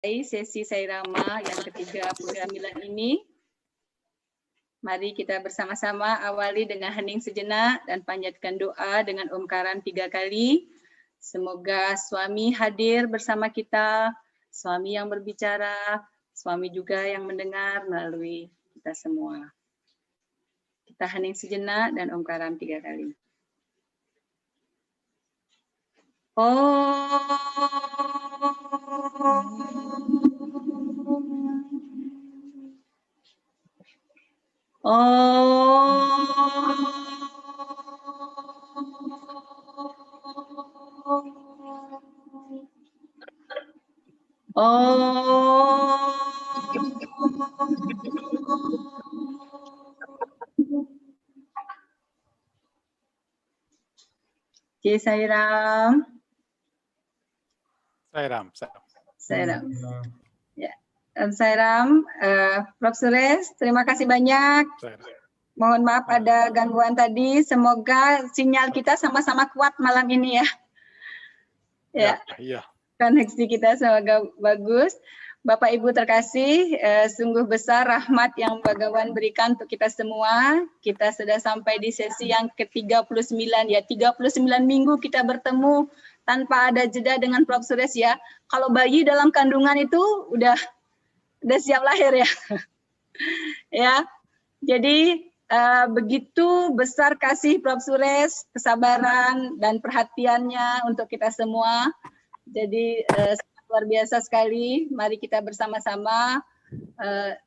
sesi Sairama yang ke-39 ini. Mari kita bersama-sama awali dengan hening sejenak dan panjatkan doa dengan omkaran 3 kali. Semoga suami hadir bersama kita, suami yang berbicara, suami juga yang mendengar melalui kita semua. Kita hening sejenak dan omkaran 3 kali. Okey, Sairam. Sairam. Ya. Sairam, Prof. Suresh, terima kasih banyak. Mohon maaf ada gangguan tadi. Semoga sinyal kita sama-sama kuat malam ini ya. Ya. Koneksi kita semoga bagus. Bapak Ibu terkasih, sungguh besar rahmat yang Bhagawan berikan untuk kita semua. Kita sudah sampai di sesi yang ke-39 ya. 39 minggu kita bertemu tanpa ada jeda dengan Prof. Suresh ya. Kalau bayi dalam kandungan itu udah siap lahir ya. Ya. Jadi begitu besar kasih Prof. Suresh, kesabaran dan perhatiannya untuk kita semua. Jadi luar biasa sekali. Mari kita bersama-sama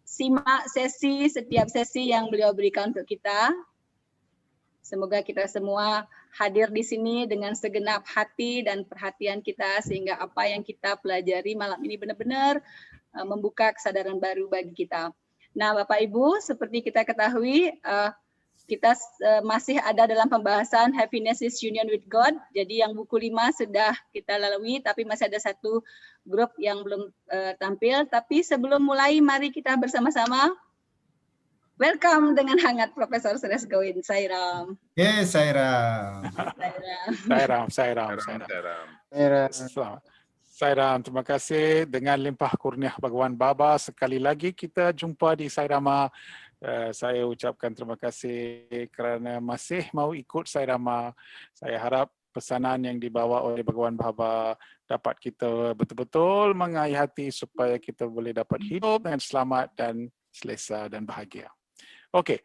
simak setiap sesi yang beliau berikan untuk kita. Semoga kita semua hadir di sini dengan segenap hati dan perhatian kita sehingga apa yang kita pelajari malam ini benar-benar membuka kesadaran baru bagi kita. Nah, Bapak Ibu, seperti kita ketahui, kita masih ada dalam pembahasan Happiness is Union with God. Jadi yang buku 5 sudah kita lalui, tapi masih ada satu grup yang belum tampil. Tapi sebelum mulai, mari kita bersama-sama welcome dengan hangat Profesor Suresh Gowin. Sairam. Yes, Sairam. Sairam, terima kasih. Dengan limpah kurnia Bhagawan Baba, sekali lagi kita jumpa di Sairama. Saya ucapkan terima kasih kerana masih mau ikut Sairama. Saya harap pesanan yang dibawa oleh Bhagawan Baba dapat kita betul-betul mengaih hati supaya kita boleh dapat hidup dengan selamat dan selesa dan bahagia. Okey,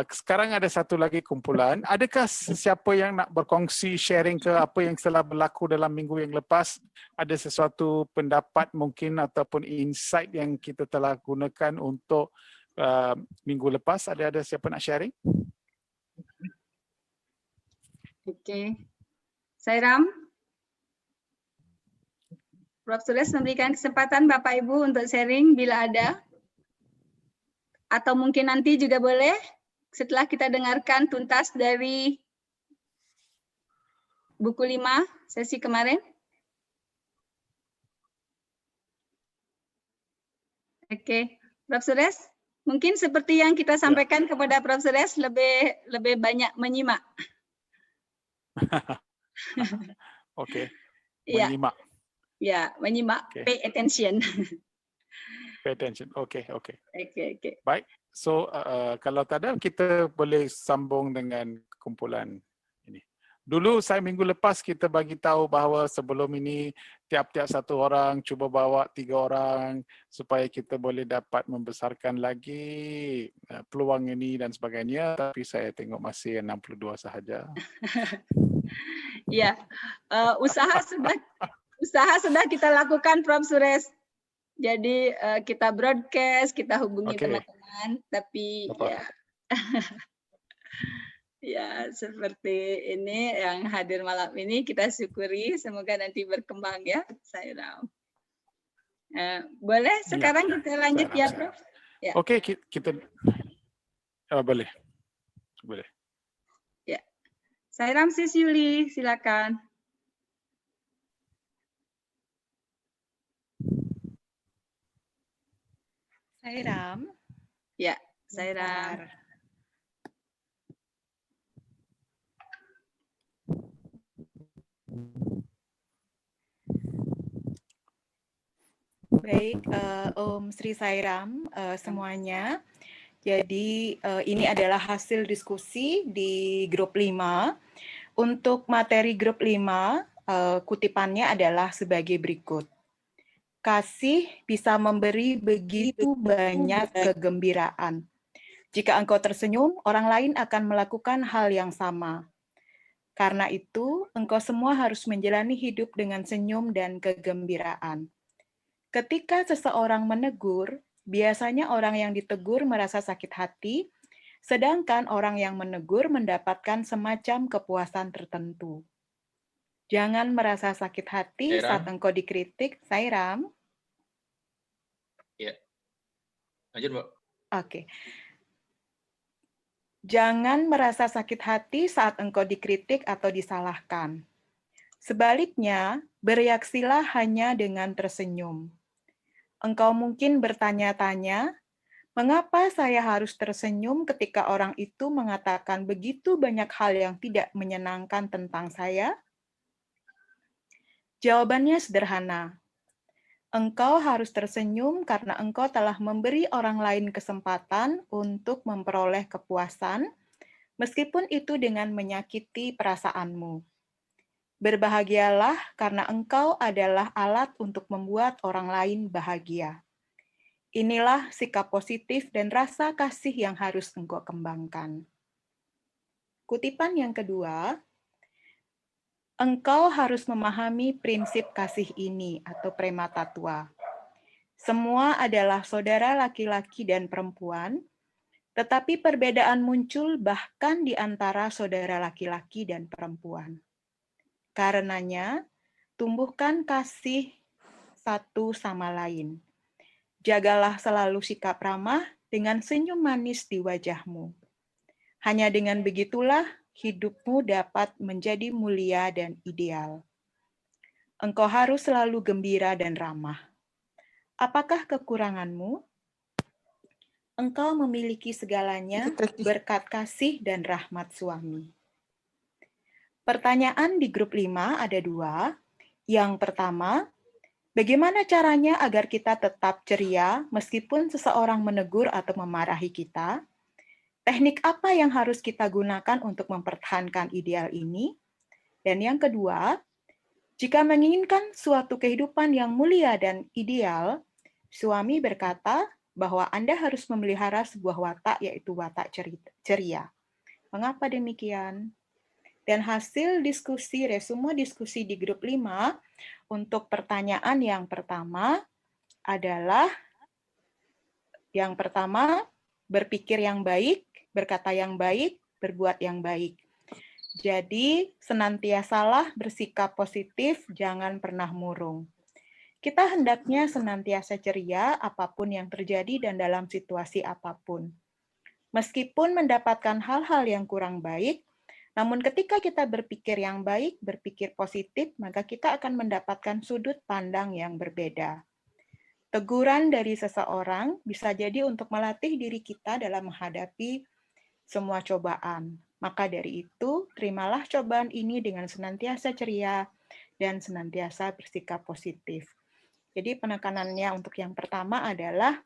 sekarang ada satu lagi kumpulan. Adakah sesiapa yang nak berkongsi sharing ke apa yang telah berlaku dalam minggu yang lepas? Ada sesuatu pendapat mungkin ataupun insight yang kita telah gunakan untuk minggu lepas? Ada siapa nak sharing? Okey. Sairam. Prof. Suresh memberikan kesempatan Bapak Ibu untuk sharing bila ada. Atau mungkin nanti juga boleh setelah kita dengarkan tuntas dari buku 5 sesi kemarin. Oke, Prof. Suresh, mungkin seperti yang kita sampaikan kepada Prof. Suresh, lebih banyak menyimak. Okey, menyimak. Ya, menyimak, okay. Pay attention. Pay attention, okey. Okey. Baik, so kalau tak ada, kita boleh sambung dengan kumpulan ini. Dulu saya minggu lepas kita bagi tahu bahawa sebelum ini tiap-tiap satu orang cuba bawa 3 orang supaya kita boleh dapat membesarkan lagi peluang ini dan sebagainya, tapi saya tengok masih 62 sahaja. Ya, usaha sudah kita lakukan Prof. Suresh. Jadi kita broadcast, kita hubungi teman-teman, tapi ya, ya seperti ini yang hadir malam ini kita syukuri, semoga nanti berkembang ya, Sairam. Boleh sekarang kita lanjut ya, Prof? Ya. Okey, kita boleh. Ya, Sairam Sis Yuli, silakan. Sairam. Ya, Sairam. Baik, Om Sri Sairam semuanya. Jadi ini adalah hasil diskusi di grup 5. Untuk materi grup 5, kutipannya adalah sebagai berikut. Kasih bisa memberi begitu banyak kegembiraan. Jika engkau tersenyum, orang lain akan melakukan hal yang sama. Karena itu, engkau semua harus menjalani hidup dengan senyum dan kegembiraan. Ketika seseorang menegur, biasanya orang yang ditegur merasa sakit hati, sedangkan orang yang menegur mendapatkan semacam kepuasan tertentu. Jangan merasa sakit hati saat engkau dikritik. Sairam. Ya. Lanjut, Mbak. Oke. Jangan merasa sakit hati saat engkau dikritik atau disalahkan. Sebaliknya, bereaksilah hanya dengan tersenyum. Engkau mungkin bertanya-tanya, mengapa saya harus tersenyum ketika orang itu mengatakan begitu banyak hal yang tidak menyenangkan tentang saya? Jawabannya sederhana. Engkau harus tersenyum karena engkau telah memberi orang lain kesempatan untuk memperoleh kepuasan, meskipun itu dengan menyakiti perasaanmu. Berbahagialah karena engkau adalah alat untuk membuat orang lain bahagia. Inilah sikap positif dan rasa kasih yang harus engkau kembangkan. Kutipan yang kedua, engkau harus memahami prinsip kasih ini atau prema tattva. Semua adalah saudara laki-laki dan perempuan, tetapi perbedaan muncul bahkan di antara saudara laki-laki dan perempuan. Karenanya, tumbuhkan kasih satu sama lain. Jagalah selalu sikap ramah dengan senyum manis di wajahmu. Hanya dengan begitulah hidupmu dapat menjadi mulia dan ideal. Engkau harus selalu gembira dan ramah. Apakah kekuranganmu? Engkau memiliki segalanya berkat kasih dan rahmat suami. Pertanyaan di grup 5 ada 2. Yang pertama, bagaimana caranya agar kita tetap ceria meskipun seseorang menegur atau memarahi kita? Teknik apa yang harus kita gunakan untuk mempertahankan ideal ini? Dan yang kedua, jika menginginkan suatu kehidupan yang mulia dan ideal, suami berkata bahwa Anda harus memelihara sebuah watak, yaitu watak ceria. Mengapa demikian? Dan hasil diskusi, resume diskusi di grup 5 untuk pertanyaan yang pertama adalah berpikir yang baik, berkata yang baik, berbuat yang baik. Jadi senantiasalah bersikap positif, jangan pernah murung. Kita hendaknya senantiasa ceria apapun yang terjadi dan dalam situasi apapun. Meskipun mendapatkan hal-hal yang kurang baik, namun ketika kita berpikir yang baik, berpikir positif, maka kita akan mendapatkan sudut pandang yang berbeda. Teguran dari seseorang bisa jadi untuk melatih diri kita dalam menghadapi semua cobaan. Maka dari itu, terimalah cobaan ini dengan senantiasa ceria dan senantiasa bersikap positif. Jadi penekanannya untuk yang pertama adalah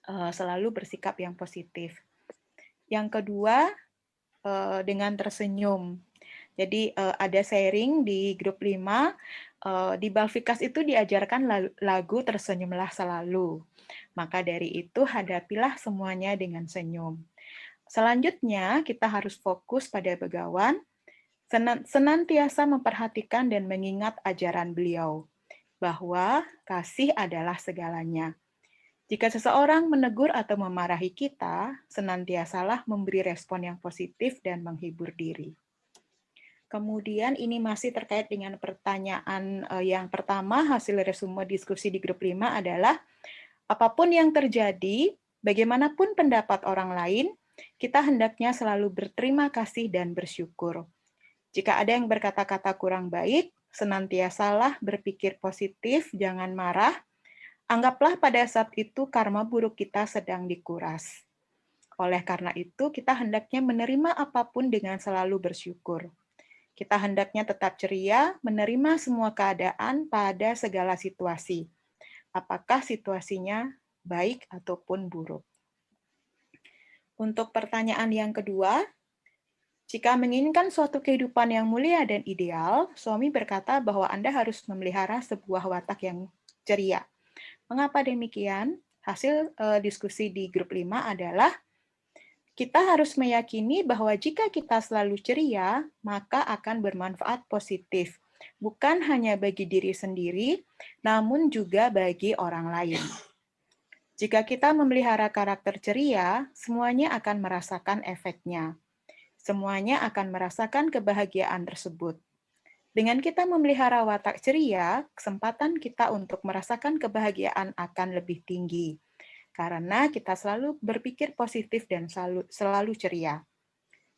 selalu bersikap yang positif. Yang kedua, dengan tersenyum. Jadi ada sharing di grup 5, di Balfikas itu diajarkan lagu Tersenyumlah Selalu. Maka dari itu hadapilah semuanya dengan senyum. Selanjutnya kita harus fokus pada Begawan, senantiasa memperhatikan dan mengingat ajaran beliau, bahwa kasih adalah segalanya. Jika seseorang menegur atau memarahi kita, senantiasalah memberi respon yang positif dan menghibur diri. Kemudian ini masih terkait dengan pertanyaan yang pertama, hasil resume diskusi di grup 5 adalah, apapun yang terjadi, bagaimanapun pendapat orang lain, kita hendaknya selalu berterima kasih dan bersyukur. Jika ada yang berkata-kata kurang baik, senantiasalah berpikir positif, jangan marah. Anggaplah pada saat itu karma buruk kita sedang dikuras. Oleh karena itu, kita hendaknya menerima apapun dengan selalu bersyukur. Kita hendaknya tetap ceria, menerima semua keadaan pada segala situasi. apakah situasinya baik ataupun buruk. Untuk pertanyaan yang kedua, jika menginginkan suatu kehidupan yang mulia dan ideal, suami berkata bahwa Anda harus memelihara sebuah watak yang ceria. Mengapa demikian? Hasil diskusi di grup 5 adalah kita harus meyakini bahwa jika kita selalu ceria, maka akan bermanfaat positif, bukan hanya bagi diri sendiri, namun juga bagi orang lain. Jika kita memelihara karakter ceria, semuanya akan merasakan efeknya. Semuanya akan merasakan kebahagiaan tersebut. Dengan kita memelihara watak ceria, kesempatan kita untuk merasakan kebahagiaan akan lebih tinggi. Karena kita selalu berpikir positif dan selalu ceria.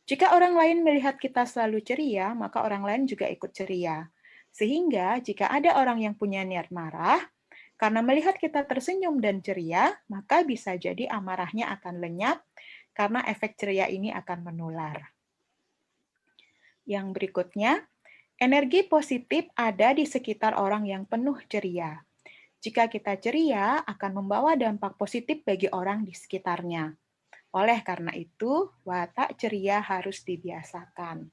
Jika orang lain melihat kita selalu ceria, maka orang lain juga ikut ceria. Sehingga jika ada orang yang punya niat marah, karena melihat kita tersenyum dan ceria, maka bisa jadi amarahnya akan lenyap karena efek ceria ini akan menular. Yang berikutnya, energi positif ada di sekitar orang yang penuh ceria. Jika kita ceria, akan membawa dampak positif bagi orang di sekitarnya. Oleh karena itu, watak ceria harus dibiasakan.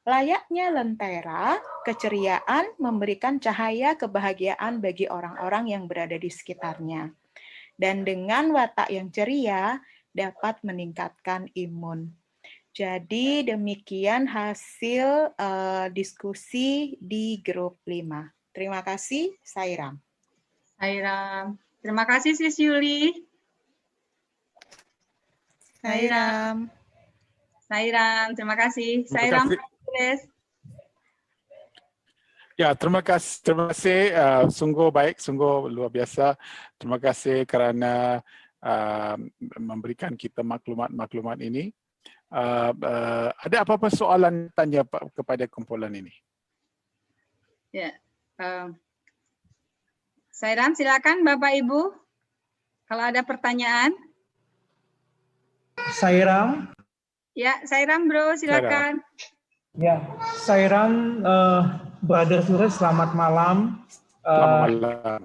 Layaknya lentera, keceriaan memberikan cahaya kebahagiaan bagi orang-orang yang berada di sekitarnya. Dan dengan watak yang ceria, dapat meningkatkan imun. Jadi demikian hasil diskusi di grup 5. Terima kasih, Sairam. Sairam. Terima kasih, Sis Yuli. Sairam. Sairam, terima kasih. Terima Sairam, kasih. Chris. Ya, terima kasih. Sungguh baik, sungguh luar biasa. Terima kasih kerana memberikan kita maklumat-maklumat ini. Ada apa-apa soalan tanya kepada kumpulan ini? Ya, Sairam, silakan Bapak Ibu. Kalau ada pertanyaan. Sairam. Ya, Sairam Bro, silakan. Ya, Sairam, Brother Sure, selamat malam. Selamat malam.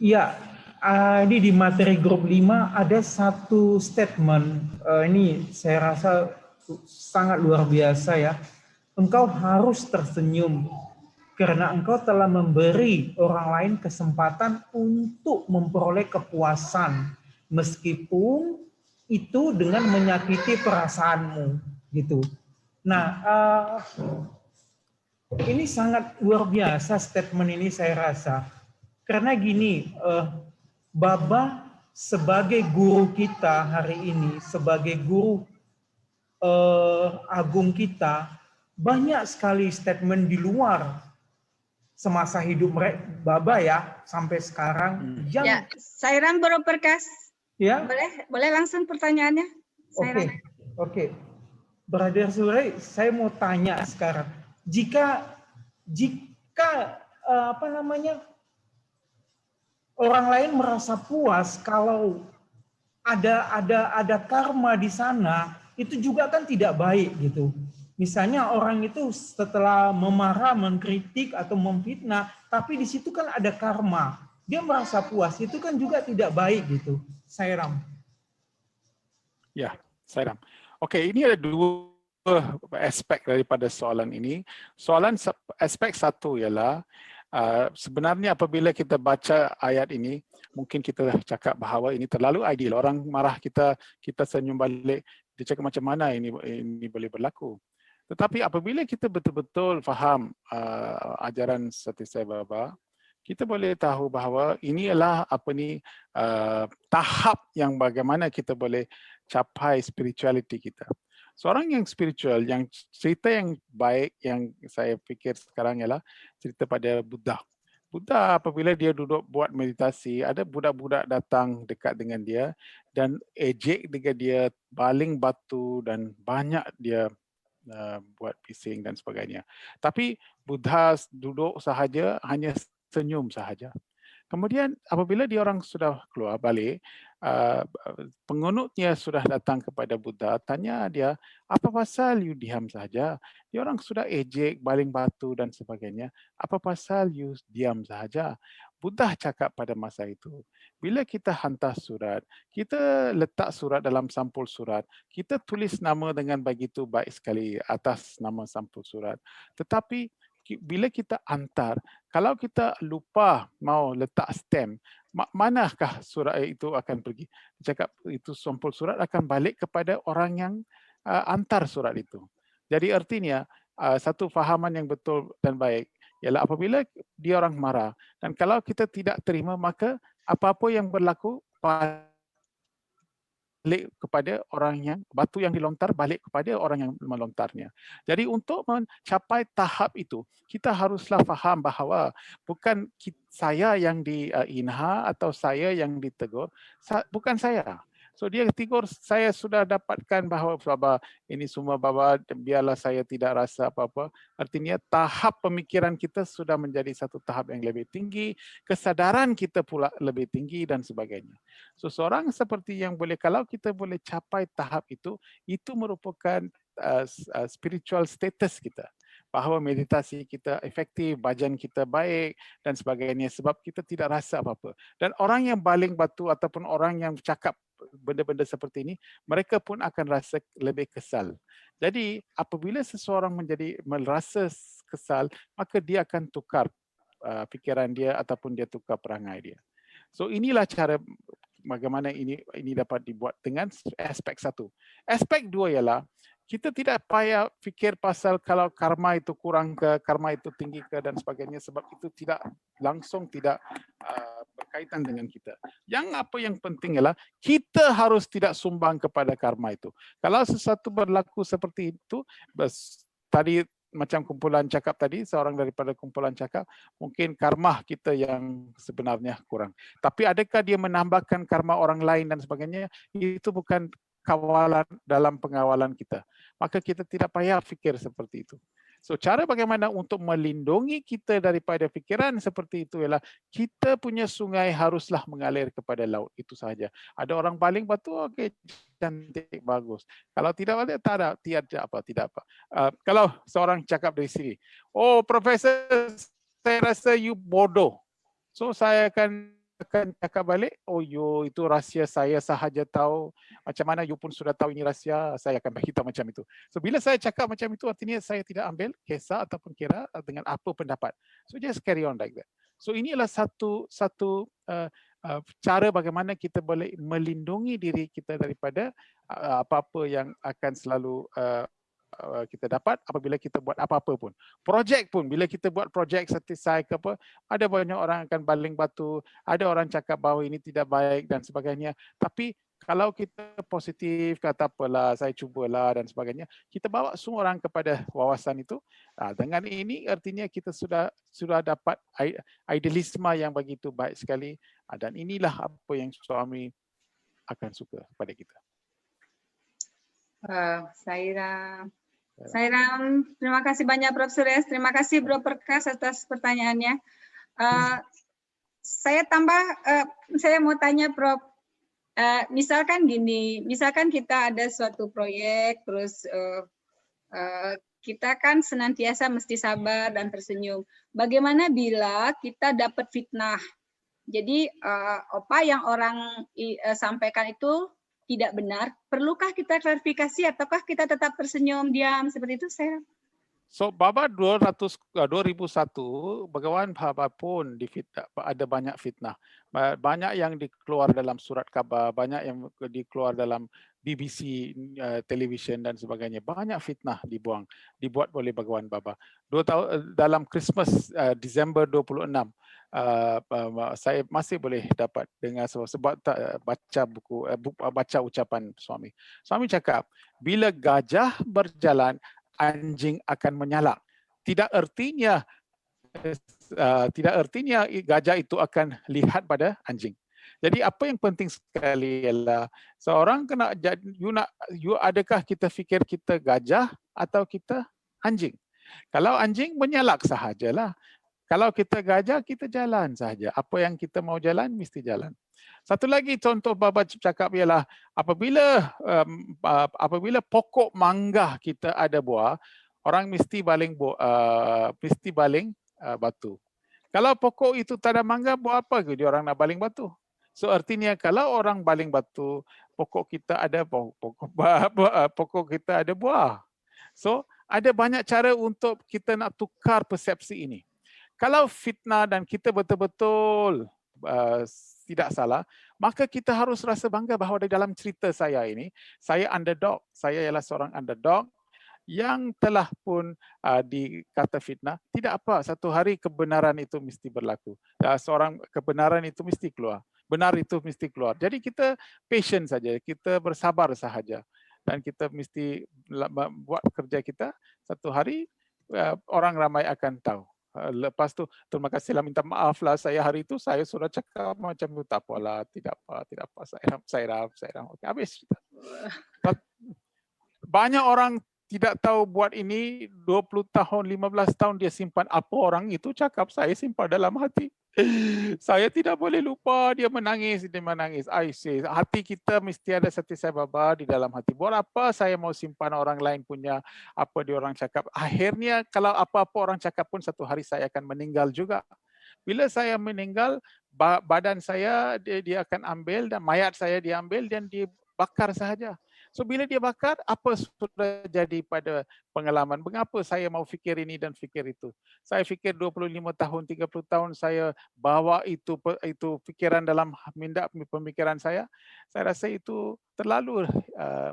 Iya, ini di materi grup 5 ada satu statement, ini saya rasa sangat luar biasa ya. Engkau harus tersenyum karena engkau telah memberi orang lain kesempatan untuk memperoleh kepuasan meskipun itu dengan menyakiti perasaanmu gitu. Nah, ini sangat luar biasa statement ini saya rasa. Karena gini, Baba sebagai guru kita hari ini, sebagai guru agung kita, banyak sekali statement di luar semasa hidup Baba ya sampai sekarang. Ya, Sairam Bro Perkas. Ya. Boleh langsung pertanyaannya? Oke. Brother Sure, saya mau tanya sekarang. Jika orang lain merasa puas kalau ada karma di sana, itu juga kan tidak baik gitu. Misalnya orang itu setelah memarah, mengkritik atau memfitnah, tapi di situ kan ada karma. Dia merasa puas, itu kan juga tidak baik gitu. Sairam. Ya, Sairam. Oke, ini ada dua aspek daripada soalan ini. Aspek satu ialah sebenarnya apabila kita baca ayat ini, mungkin kita cakap bahawa ini terlalu ideal. Orang marah kita senyum balik, dia cakap macam mana ini boleh berlaku. Tetapi apabila kita betul-betul faham ajaran Sati Sai Baba, kita boleh tahu bahawa ini adalah tahap yang bagaimana kita boleh capai spirituality kita. Seorang yang spiritual, yang cerita yang baik yang saya fikir sekarang ialah cerita pada Buddha. Buddha apabila dia duduk buat meditasi, ada budak-budak datang dekat dengan dia dan ejek dengan dia, baling batu dan banyak dia buat bising dan sebagainya. Tapi Buddha duduk sahaja, hanya senyum sahaja. Kemudian apabila dia orang sudah keluar balik, pengunutnya sudah datang kepada Buddha, tanya dia, apa pasal you diam saja? Dia orang sudah ejek, baling batu dan sebagainya. Apa pasal you diam sahaja? Buddha cakap pada masa itu, bila kita hantar surat, kita letak surat dalam sampul surat, kita tulis nama dengan begitu baik sekali atas nama sampul surat. Tetapi bila kita hantar, kalau kita lupa mau letak stamp, manakah surat itu akan pergi? Cakap itu sampul surat akan balik kepada orang yang hantar surat itu. Jadi artinya satu fahaman yang betul dan baik ialah apabila dia orang marah dan kalau kita tidak terima, maka apa-apa yang berlaku balik kepada orang yang batu yang dilontar balik kepada orang yang melontarnya. Jadi untuk mencapai tahap itu, kita haruslah faham bahawa bukan saya yang diinha atau saya yang ditegur, bukan saya. So dia tegur, saya sudah dapatkan bahawa Baba ini semua Baba, biarlah saya tidak rasa apa-apa. Artinya tahap pemikiran kita sudah menjadi satu tahap yang lebih tinggi, kesadaran kita pula lebih tinggi dan sebagainya. So seorang seperti yang boleh, kalau kita boleh capai tahap itu merupakan spiritual status kita. Bahawa meditasi kita efektif, bajan kita baik dan sebagainya sebab kita tidak rasa apa-apa. Dan orang yang baling batu ataupun orang yang cakap benda-benda seperti ini, mereka pun akan rasa lebih kesal. Jadi apabila seseorang merasa kesal, maka dia akan tukar fikiran dia ataupun dia tukar perangai dia. So inilah cara bagaimana ini dapat dibuat dengan aspek satu. Aspek dua ialah kita tidak payah fikir pasal kalau karma itu kurang ke, karma itu tinggi ke dan sebagainya sebab itu tidak langsung berkaitan dengan kita. Yang penting ialah kita harus tidak sumbang kepada karma itu. Kalau sesuatu berlaku seperti itu, tadi macam kumpulan cakap tadi, seorang daripada kumpulan cakap, mungkin karma kita yang sebenarnya kurang. Tapi adakah dia menambahkan karma orang lain dan sebagainya? Itu bukan kawalan dalam pengawalan kita. Maka kita tidak payah fikir seperti itu. So cara bagaimana untuk melindungi kita daripada fikiran seperti itu ialah kita punya sungai haruslah mengalir kepada laut, itu sahaja. Ada orang baling batu, okey, cantik, bagus. Kalau tidak ada, tidak apa. Kalau seorang cakap dari sini, oh Profesor, saya rasa you bodoh. So saya akan cakap balik, oh itu rahsia saya sahaja tahu. Macam mana you pun sudah tahu ini rahsia, saya akan beritahu macam itu. So bila saya cakap macam itu, artinya saya tidak ambil kisah ataupun kira dengan apa pendapat. So just carry on like that. So inilah satu cara bagaimana kita boleh melindungi diri kita daripada apa-apa yang akan selalu kita dapat apabila kita buat apa-apa pun. Projek pun, bila kita buat projek selesai ke apa, ada banyak orang akan baling batu, ada orang cakap bahawa ini tidak baik dan sebagainya. Tapi kalau kita positif, kata apalah, saya cubalah dan sebagainya, kita bawa semua orang kepada wawasan itu. Dengan ini artinya kita sudah dapat idealisme yang begitu baik sekali. Dan inilah apa yang suami akan suka pada kita. Sairam, terima kasih banyak Prof. Suresh, terima kasih Bro Perkas atas pertanyaannya. Saya mau tanya Prof, misalkan gini, misalkan kita ada suatu proyek, terus kita kan senantiasa mesti sabar dan tersenyum. Bagaimana bila kita dapat fitnah? Jadi apa yang orang sampaikan itu tidak benar, perlukah kita klarifikasi ataukah kita tetap tersenyum diam seperti itu? Saya. So Baba 2001 Bhagawan Baba pun ada banyak fitnah. Banyak yang dikeluar dalam surat khabar, banyak yang dikeluar dalam BBC television dan sebagainya. Banyak fitnah dibuat oleh Bhagawan Baba. 2 tahun dalam Christmas Disember 26. Saya masih boleh dapat dengar sebab baca ucapan suami. Suami cakap, bila gajah berjalan, anjing akan menyalak. Tidak artinya gajah itu akan lihat pada anjing. Jadi apa yang penting sekali ialah seorang kena adakah kita fikir kita gajah atau kita anjing? Kalau anjing menyalak sahajalah. Kalau kita gajah, kita jalan sahaja. Apa yang kita mau jalan, mesti jalan. Satu lagi contoh Baba cakap ialah apabila pokok mangga kita ada buah, orang mesti baling batu. Kalau pokok itu tak ada mangga, buat apa ke dia orang nak baling batu? So artinya kalau orang baling batu, pokok kita ada pokok kita ada buah. So ada banyak cara untuk kita nak tukar persepsi ini. Kalau fitnah dan kita betul-betul tidak salah, maka kita harus rasa bangga bahawa di dalam cerita saya ini, saya underdog. Saya ialah seorang underdog yang telah pun dikata fitnah. Tidak apa, satu hari kebenaran itu mesti berlaku. Seorang kebenaran itu mesti keluar. Benar itu mesti keluar. Jadi kita patient saja, kita bersabar sahaja. Dan kita mesti buat kerja kita, satu hari orang ramai akan tahu. Lepas tu, terima kasihlah, minta maaf lah saya hari itu saya sudah cakap macam itu, tak apalah, tidak apa, saya ram. Okay, habis. Banyak orang tidak tahu buat ini 20 tahun, 15 tahun dia simpan apa orang itu cakap, saya simpan dalam hati. Saya tidak boleh lupa dia menangis. I say, hati kita mesti ada setiap baba di dalam hati. Buat apa saya mau simpan orang lain punya apa dia orang cakap. Akhirnya kalau apa-apa orang cakap pun satu hari saya akan meninggal juga. Bila saya meninggal, badan saya dia akan ambil dan mayat saya diambil dan dibakar sahaja. So bila dia bakar, apa sudah jadi pada pengalaman? Mengapa saya mau fikir ini dan fikir itu? Saya fikir 25 tahun, 30 tahun saya bawa itu fikiran dalam minda pemikiran saya. Saya rasa itu terlalu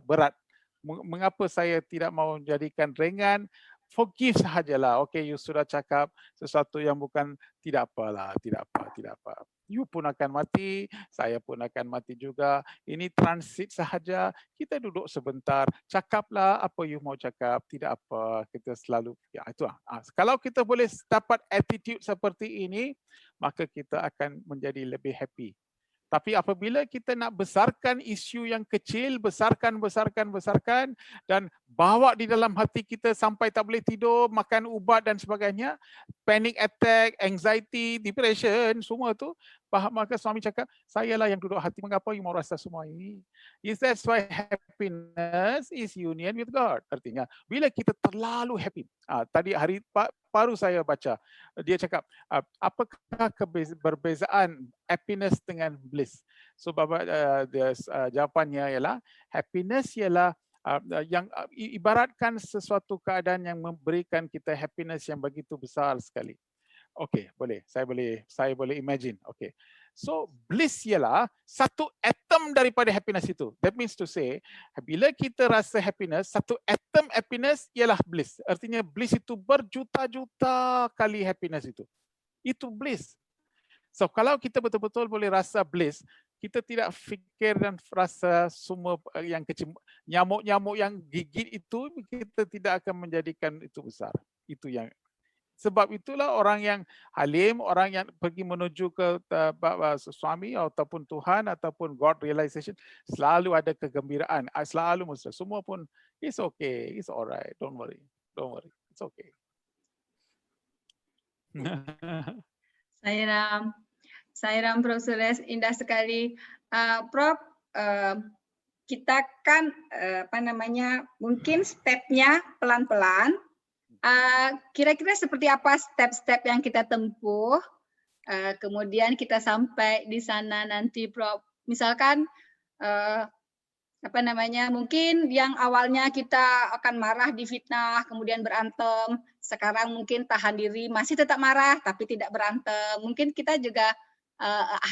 berat. Mengapa saya tidak mau jadikan ringan? Forgive sahajalah. Okay, you sudah cakap sesuatu yang bukan, tidak apalah, tidak apa. You pun akan mati, saya pun akan mati juga. Ini transit sahaja. Kita duduk sebentar, cakaplah apa you mau cakap, tidak apa. Kita selalu, ya itu. Kalau kita boleh dapat attitude seperti ini, maka kita akan menjadi lebih happy. Tapi apabila kita nak besarkan isu yang kecil, besarkan dan bawa di dalam hati kita sampai tak boleh tidur, makan ubat dan sebagainya, panic attack, anxiety, depression, semua tu, maka suami cakap, sayalah yang duduk hati, mengapa you mau rasa semua ini? That's why happiness is union with God. Artinya, bila kita terlalu happy, tadi hari baru saya baca, dia cakap, apakah perbezaan happiness dengan bliss? So jawapannya ialah, happiness ialah yang ibaratkan sesuatu keadaan yang memberikan kita happiness yang begitu besar sekali. Okey, boleh. Saya boleh imagine. Okey. So bliss ialah satu atom daripada happiness itu. That means to say, bila kita rasa happiness, satu atom happiness ialah bliss. Artinya bliss itu berjuta-juta kali happiness itu. Itu bliss. So kalau kita betul-betul boleh rasa bliss, kita tidak fikir dan rasa semua yang kecil, nyamuk-nyamuk yang gigit itu, kita tidak akan menjadikan itu besar. Itu yang sebab itulah orang yang halim, orang yang pergi menuju ke suami ataupun Tuhan ataupun God realization, selalu ada kegembiraan, selalu mesra. Semua pun, it's okay, it's alright, don't worry, it's okay. Saya Ram Prof. Suresh, indah sekali. Prof, kita kan mungkin stepnya pelan-pelan. Kira-kira seperti apa step-step yang kita tempuh, kemudian kita sampai di sana nanti, Prof. Misalkan mungkin yang awalnya kita akan marah, difitnah, kemudian berantem, sekarang mungkin tahan diri, masih tetap marah tapi tidak berantem. Mungkin kita juga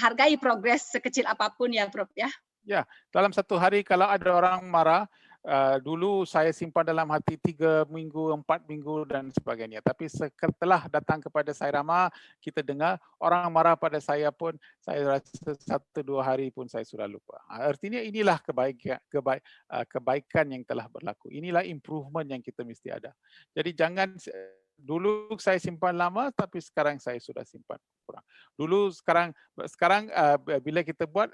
hargai progres sekecil apapun ya, Prof, ya. Ya, dalam satu hari kalau ada orang marah, dulu saya simpan dalam hati 3 minggu, 4 minggu dan sebagainya. Tapi setelah datang kepada Sairama, kita dengar orang marah pada saya pun, saya rasa 1-2 hari pun saya sudah lupa. Artinya inilah kebaikan yang telah berlaku. Inilah improvement yang kita mesti ada. Jadi jangan, dulu saya simpan lama, tapi sekarang saya sudah simpan kurang. Dulu, sekarang bila kita buat,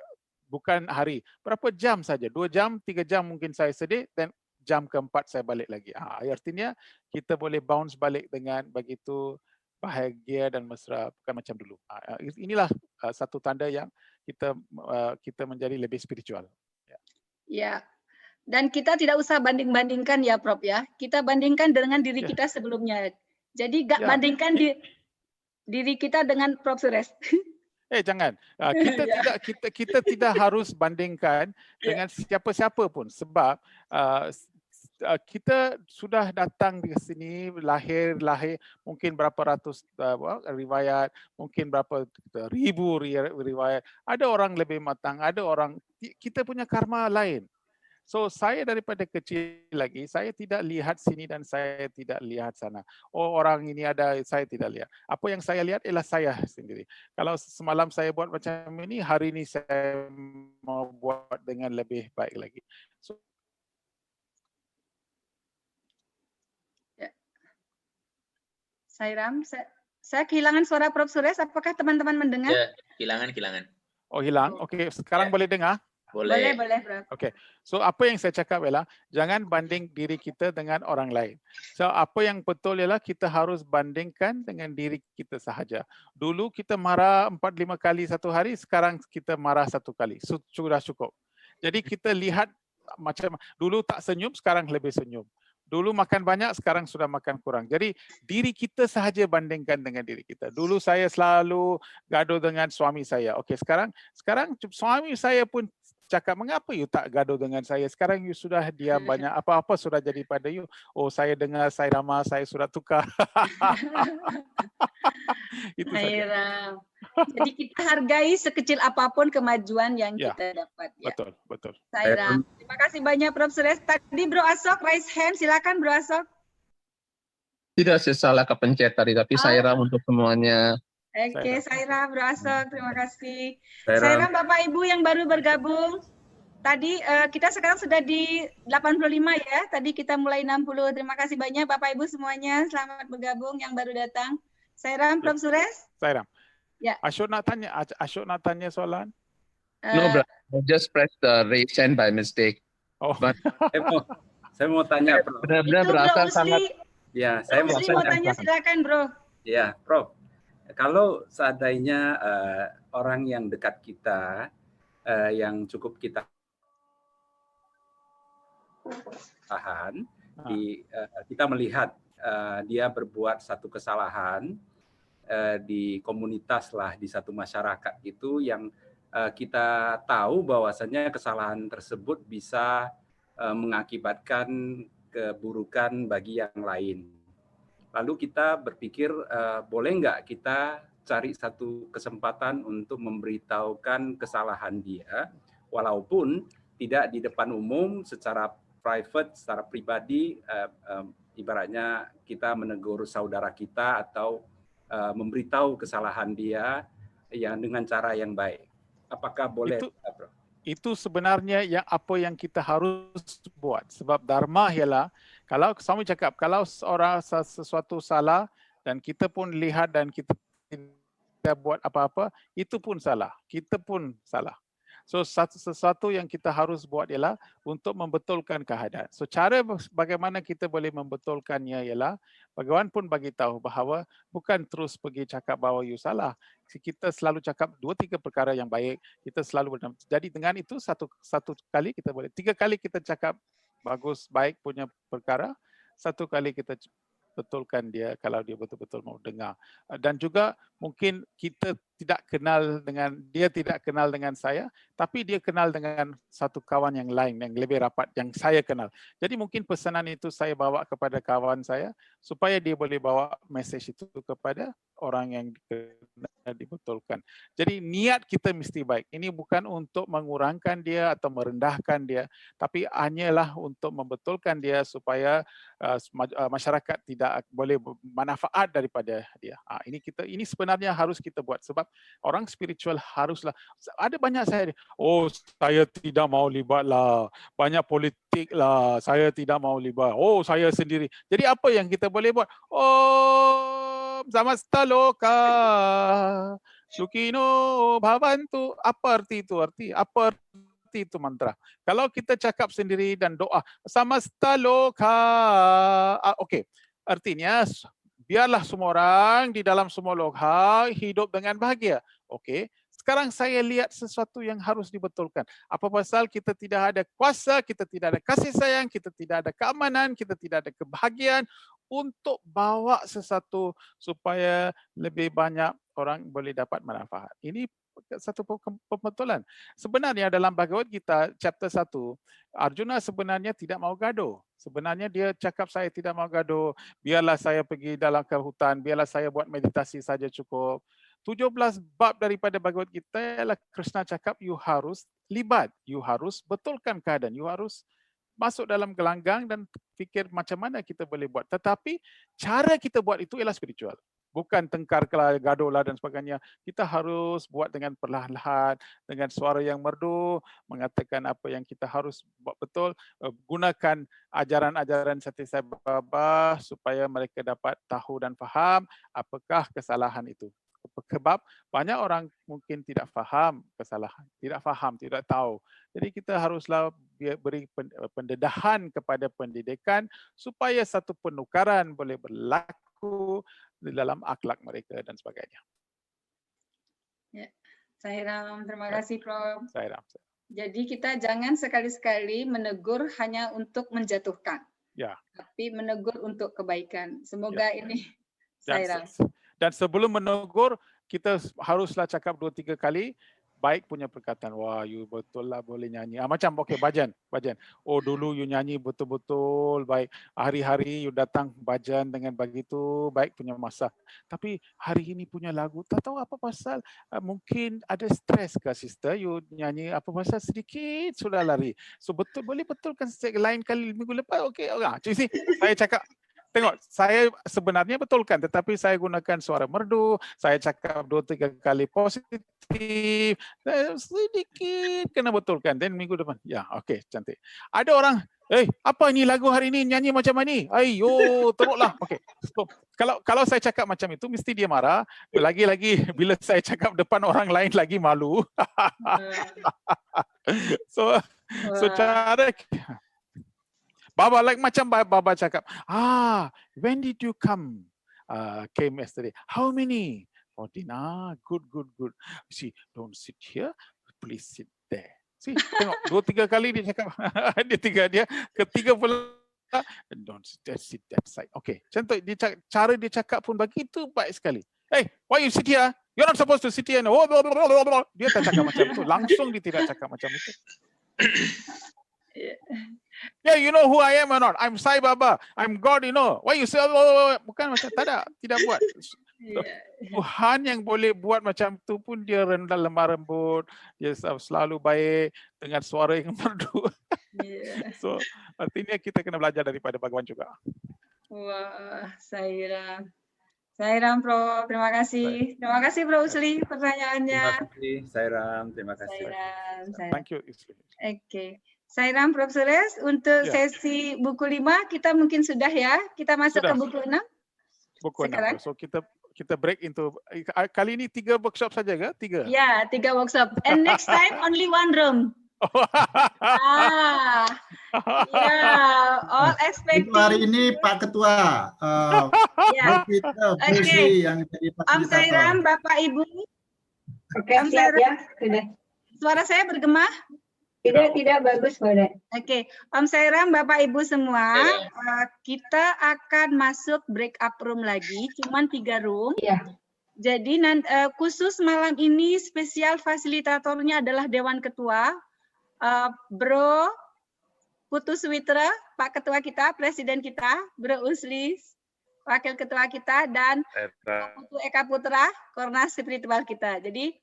bukan hari, berapa jam saja, 2 jam, 3 jam mungkin saya sedih, dan jam keempat saya balik lagi. Artinya kita boleh bounce balik dengan begitu bahagia dan mesra, bukan macam dulu. Inilah satu tanda yang kita menjadi lebih spiritual. Ya, dan kita tidak usah banding-bandingkan ya, Prof, ya. Kita bandingkan dengan diri kita sebelumnya. Jadi bandingkan diri kita dengan Prof. Suresh. Jangan. Kita tidak harus bandingkan dengan siapa-siapa pun, sebab kita sudah datang di sini lahir mungkin berapa ratus riwayat, mungkin berapa ribu riwayat. Ada orang lebih matang, ada orang, kita punya karma lain. So saya daripada kecil lagi, saya tidak lihat sini dan saya tidak lihat sana. Oh, orang ini ada, saya tidak lihat. Apa yang saya lihat ialah saya sendiri. Kalau semalam saya buat macam ini, hari ini saya mau buat dengan lebih baik lagi. So, Sairam, saya kehilangan suara Prof. Suresh. Apakah teman-teman mendengar? Ya, kehilangan. Oh, hilang. Okey, sekarang boleh dengar? Boleh. Boleh, Prof. Okey. So apa yang saya cakap ialah jangan banding diri kita dengan orang lain. So apa yang betul ialah kita harus bandingkan dengan diri kita sahaja. Dulu kita marah 4-5 kali satu hari, sekarang kita marah 1 kali. Sudah cukup. Jadi kita lihat macam dulu tak senyum, sekarang lebih senyum. Dulu makan banyak, sekarang sudah makan kurang. Jadi diri kita sahaja bandingkan dengan diri kita. Dulu saya selalu gaduh dengan suami saya. Okey, sekarang suami saya pun cakap, mengapa you tak gaduh dengan saya? Sekarang you sudah diam banyak. Apa-apa sudah jadi pada you. Oh, saya dengar Sairama, saya sudah tukar. Itu saja. Jadi kita hargai sekecil apapun kemajuan yang kita dapat. Ya. Betul. Sairam. Terima kasih banyak Prof. Suresh. Tadi Bro Asok raise hand, silakan Bro Asok. Tidak, saya salah kepencet tadi, tapi Sairam untuk semuanya. Oke, Sairam, Bro Asok, terima kasih. Sairam. Sairam, Bapak Ibu yang baru bergabung. Tadi kita sekarang sudah di 85 ya. Tadi kita mulai 60. Terima kasih banyak Bapak Ibu semuanya. Selamat bergabung yang baru datang. Sairam, Prof. Suresh. Sairam. Ya. Asyuk nak tanya soalan? No, bro. I just press the raise hand by mistake. Oh. But, Saya mau tanya, Prof. benar-benar Itu berasa Bro Usli. sangat. Ya, saya Bro Usli mau tanya, silakan Bro. Ya, Prof. Kalau seandainya orang yang dekat kita, yang cukup kita tahan, kita melihat dia berbuat satu kesalahan di komunitas lah, di satu masyarakat itu yang kita tahu bahwasannya kesalahan tersebut bisa mengakibatkan keburukan bagi yang lain. Lalu kita berpikir boleh nggak kita cari satu kesempatan untuk memberitahukan kesalahan dia, walaupun tidak di depan umum, secara private, secara pribadi, ibaratnya kita menegur saudara kita atau memberitahu kesalahan dia yang dengan cara yang baik. Apakah boleh? Itu sebenarnya apa yang kita harus buat. Sebab dharma ialah, kalau kami cakap, kalau seorang sesuatu salah dan kita pun lihat dan kita tidak buat apa-apa, itu pun salah. Kita pun salah. So sesuatu yang kita harus buat ialah untuk membetulkan keadaan. So cara bagaimana kita boleh membetulkannya ialah bagaimana pun bagi tahu bahawa bukan terus pergi cakap bahawa you salah. Kita selalu cakap 2-3 perkara yang baik. Kita selalu bernam. Jadi dengan itu satu kali kita boleh. 3 kali kita cakap bagus baik punya perkara. 1 kali kita betulkan dia kalau dia betul-betul mau dengar. Dan juga mungkin kita tidak kenal dengan saya, tapi dia kenal dengan satu kawan yang lain yang lebih rapat yang saya kenal. Jadi mungkin pesanan itu saya bawa kepada kawan saya supaya dia boleh bawa mesej itu kepada orang yang dibetulkan. Jadi niat kita mesti baik. Ini bukan untuk mengurangkan dia atau merendahkan dia, tapi hanyalah untuk membetulkan dia supaya masyarakat tidak boleh manfaat daripada dia. Ini sebenarnya harus kita buat sebab orang spiritual haruslah. Ada banyak saya tidak mau libat lah, banyak politik lah, saya tidak mau libat. Saya sendiri. Jadi apa yang kita boleh buat? Samasta loka Sukino Bhavantu. Apa arti itu? Apa arti itu mantra? Kalau kita cakap sendiri dan doa Samasta loka, okey. Artinya biarlah semua orang di dalam semua loka hidup dengan bahagia. Okey. Sekarang saya lihat sesuatu yang harus dibetulkan. Apa pasal kita tidak ada kuasa, kita tidak ada kasih sayang, kita tidak ada keamanan, kita tidak ada kebahagiaan untuk bawa sesuatu supaya lebih banyak orang boleh dapat manfaat. Ini satu pembetulan. Sebenarnya dalam Bhagavad Gita chapter 1, Arjuna sebenarnya tidak mau gaduh. Sebenarnya dia cakap saya tidak mau gaduh, biarlah saya pergi dalam ke hutan, biarlah saya buat meditasi saja cukup. 17 bab daripada Bhagavad Gita ialah Krishna cakap you harus libat, you harus betulkan keadaan, you harus masuk dalam gelanggang dan fikir macam mana kita boleh buat. Tetapi cara kita buat itu ialah spiritual. Bukan tengkar kelah, gaduh lah dan sebagainya. Kita harus buat dengan perlahan-lahan, dengan suara yang merdu, mengatakan apa yang kita harus buat betul, gunakan ajaran-ajaran Sati Sai Baba supaya mereka dapat tahu dan faham apakah kesalahan itu. Sebab banyak orang mungkin tidak faham kesalahan, tidak tahu. Jadi kita haruslah beri pendedahan kepada pendidikan supaya satu penukaran boleh berlaku di dalam akhlak mereka dan sebagainya. Ya, Sairam, terima kasih Prof. Sairam. Jadi kita jangan sekali-sekali menegur hanya untuk menjatuhkan, Ya. tapi menegur untuk kebaikan. Semoga ini Sairam. Dan sebelum menegur, kita haruslah cakap 2-3 kali baik punya perkataan. Wah, you betul lah boleh nyanyi. Macam okey, Bajan. Oh, dulu you nyanyi betul-betul baik. Hari-hari you datang Bajan dengan begitu baik punya masa. Tapi hari ini punya lagu, tak tahu apa pasal. Mungkin ada stres ke sister, you nyanyi apa pasal sedikit sudah lari. So betul, boleh betulkan lain kali minggu lepas. Okey, jadi saya cakap, tengok, saya sebenarnya betulkan, tetapi saya gunakan suara merdu, saya cakap 2-3 kali positif, sedikit kena betulkan, dan minggu depan, ya, okey, cantik. Ada orang, apa ini lagu hari ini, nyanyi macam ini? Ayo, teruklah. Okey, so, kalau saya cakap macam itu, mesti dia marah. Lagi-lagi, bila saya cakap depan orang lain, lagi malu. so cara... Baba like macam Baba cakap, when did you came yesterday? How many? 14. Good. See, don't sit here, please sit there. See, tengok 2-3 kali dia cakap, dia ketiga pula, don't sit that side. Okay, contoh cara dia cakap pun begitu baik sekali. Hey, why you sit here? You're not supposed to sit here. No. Dia tak cakap macam itu, langsung dia tidak cakap macam itu. Yeah, you know who I am or not? I'm Sai Baba. I'm God, you know. Why you say, bukan macam, tidak buat. Tuhan yang boleh buat macam tu pun dia rendah lemah lembut, dia selalu baik dengan suara yang merdu. So, artinya kita kena belajar daripada Bhagawan juga. Wah, Sairam Prof, terima kasih. Terima kasih Bro Usli pertanyaannya. Terima kasih Sairam, terima kasih. Sairam. Thank you. Oke. Sairam Prof Suresh, untuk sesi buku 5 kita mungkin sudah ya. Kita masuk ke buku 6. Buku 6. So kita break into, kali ini 3 workshop saja ke? 3? Ya, 3 workshop. And next time only 1 room. All expecting. Hari ini Pak Ketua, yang jadi fasilitator. Om Sairam, Bapak Ibu. Oke, siap ya. Sudah. Suara saya bergema? Tidak bagus, Bunda. Oke, Om Sairam, Bapak Ibu semua, kita akan masuk break up room lagi, cuman 3 room. Iya. Jadi khusus malam ini spesial fasilitatornya adalah Dewan Ketua, Bro Putu Suwitra, Pak Ketua kita, Presiden kita, Bro Usli, Wakil Ketua kita, dan Putu Eka Putra, Kornas Spiritual kita. Jadi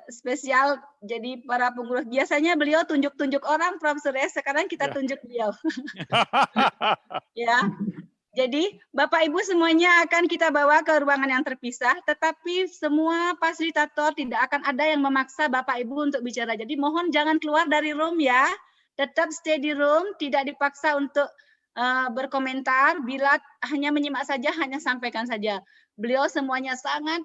spesial, jadi para pengurus. Biasanya beliau tunjuk-tunjuk orang, Prof. Suresh, sekarang kita tunjuk beliau. Ya, jadi Bapak Ibu semuanya akan kita bawa ke ruangan yang terpisah, tetapi semua fasilitator tidak akan ada yang memaksa Bapak Ibu untuk bicara. Jadi mohon jangan keluar dari room ya, tetap stay di room, tidak dipaksa untuk berkomentar, bila hanya menyimak saja, hanya sampaikan saja. Beliau semuanya sangat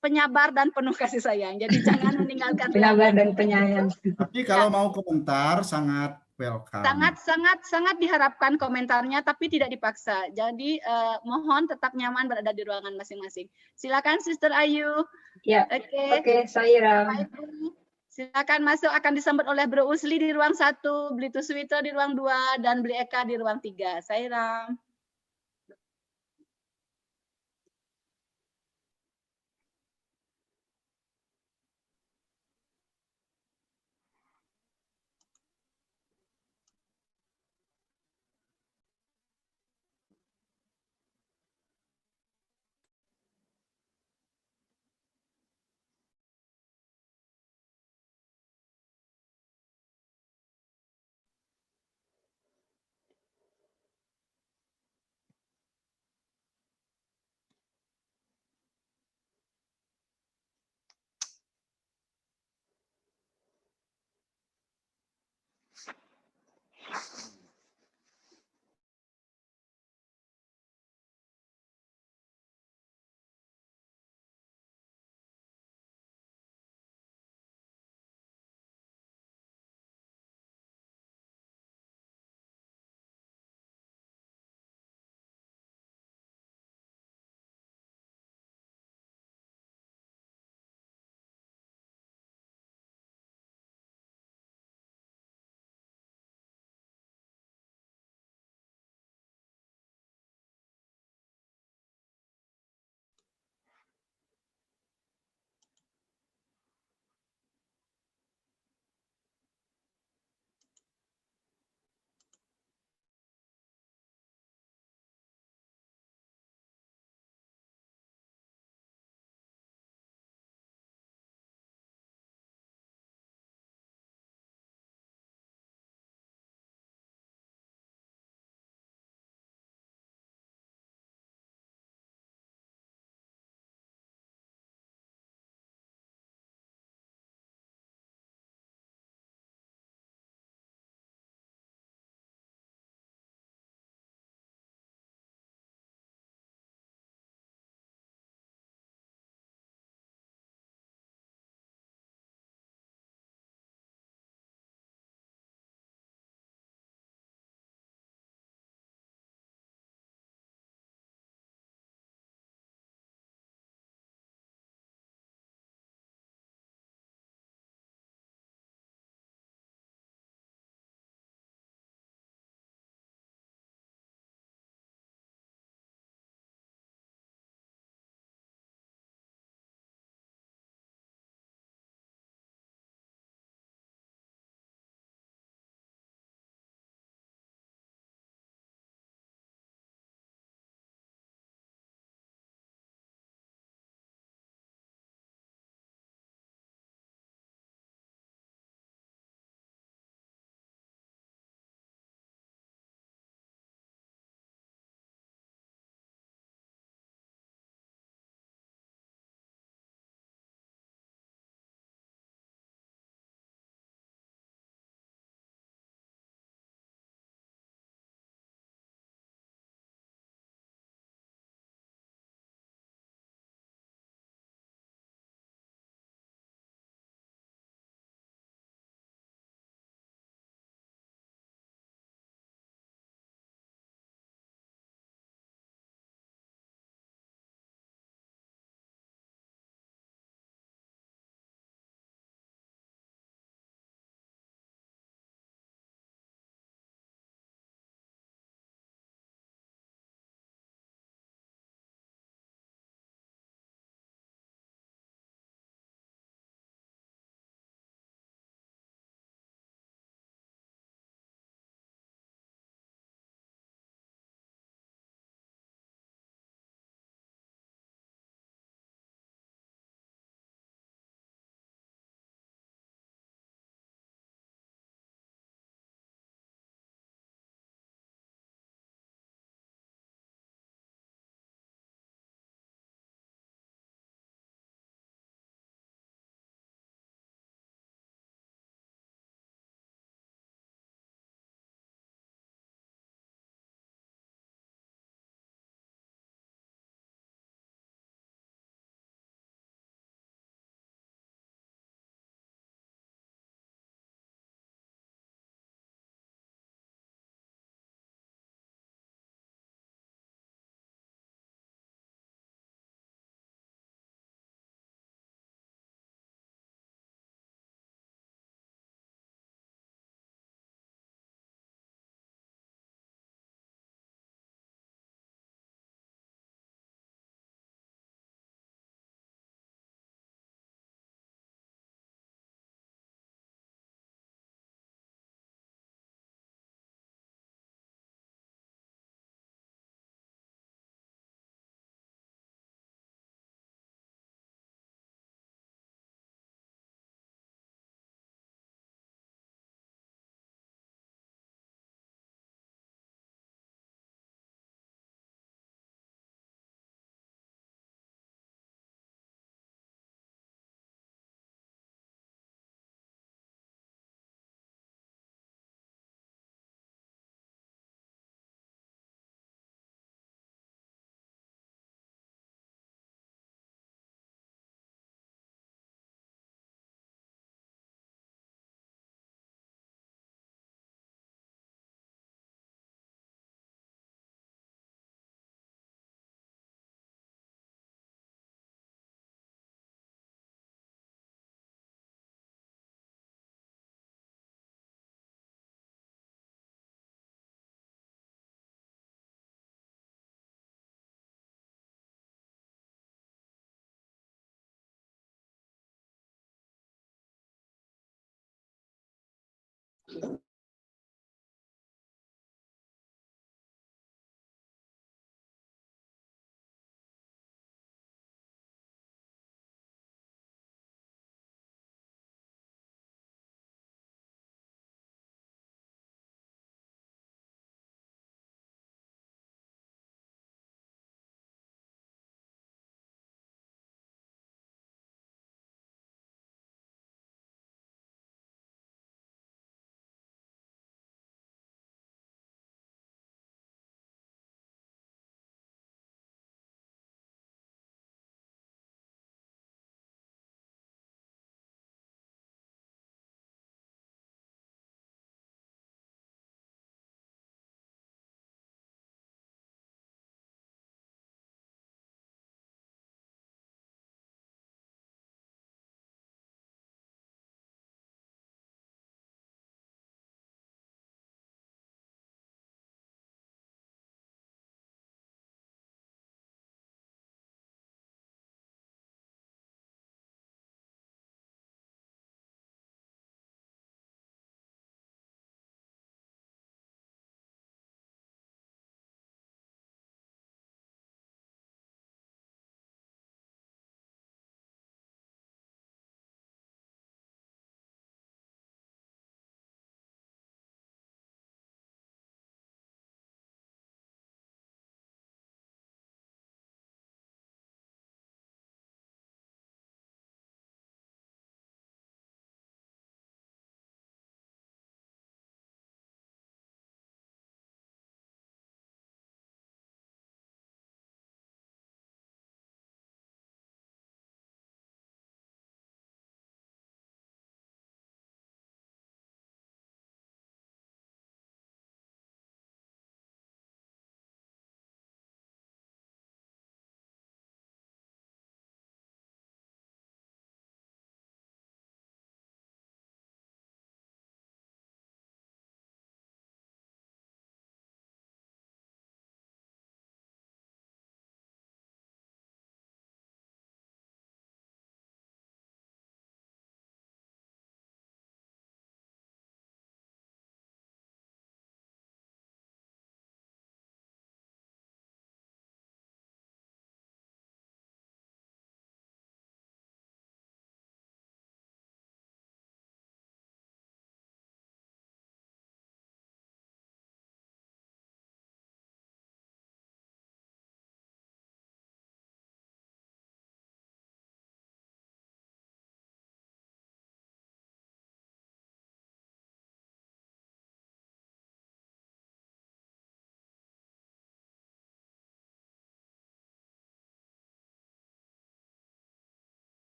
penyabar dan penuh kasih sayang. Jadi jangan meninggalkan penyabar dan penyayang. Tapi kalau mau komentar sangat welcome. Sangat diharapkan komentarnya, tapi tidak dipaksa. Jadi mohon tetap nyaman berada di ruangan masing-masing. Silakan Sister Ayu. Ya. Oke, Sairam. Silakan masuk, akan disambut oleh Bro Usli di ruang 1, Bli Tuswito di ruang 2, dan Bli Eka di ruang 3. Sairam.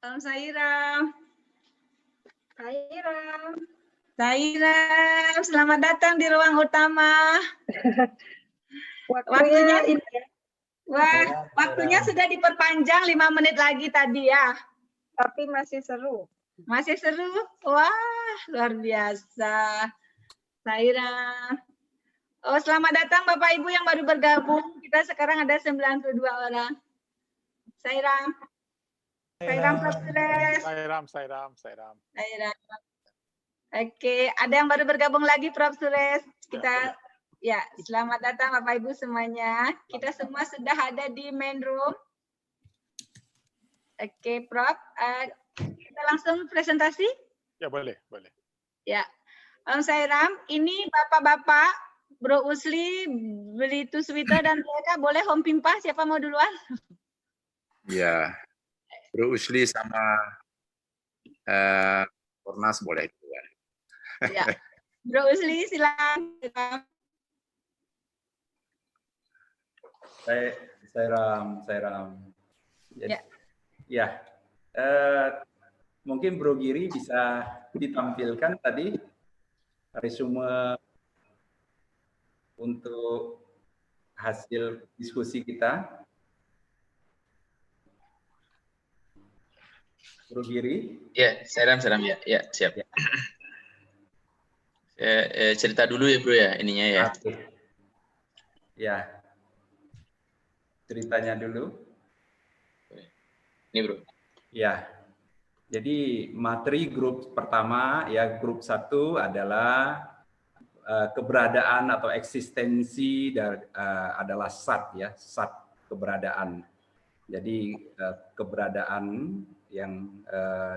Om Sairam. Sairam. Sairam, selamat datang di ruang utama. Waktunya ini ya. Wah, waktunya sudah diperpanjang 5 menit lagi tadi ya. Tapi masih seru. Masih seru? Wah, luar biasa. Sairam. Oh, selamat datang Bapak Ibu yang baru bergabung. Kita sekarang ada 92 orang. Sairam. Sairam Profesores. Sairam. Oke, ada yang baru bergabung lagi Prof. Sures. Kita ya, selamat datang Bapak Ibu semuanya. Kita semua sudah ada di main room. Oke, Prof. Kita langsung presentasi? Ya, boleh. Ya. Om Sairam, ini Bapak-bapak, Bro Usli, Belitu Swita dan mereka boleh home pimpah, siapa mau duluan? Ya, Bro Usli sama Kornas boleh duluan. Ya. Bro Usli, silakan. Sairam. Ya. Ya. Mungkin Bro Giri bisa ditampilkan tadi resume untuk hasil diskusi kita. Bro Giri. Ya, Sairam ya. Ya, siap. Cerita dulu ya Bro ya, ininya ya. Ya. Ceritanya dulu. Ini Bro. Ya. Jadi materi grup pertama ya, grup 1 adalah keberadaan atau eksistensi adalah sat ya, sat keberadaan. Jadi keberadaan yang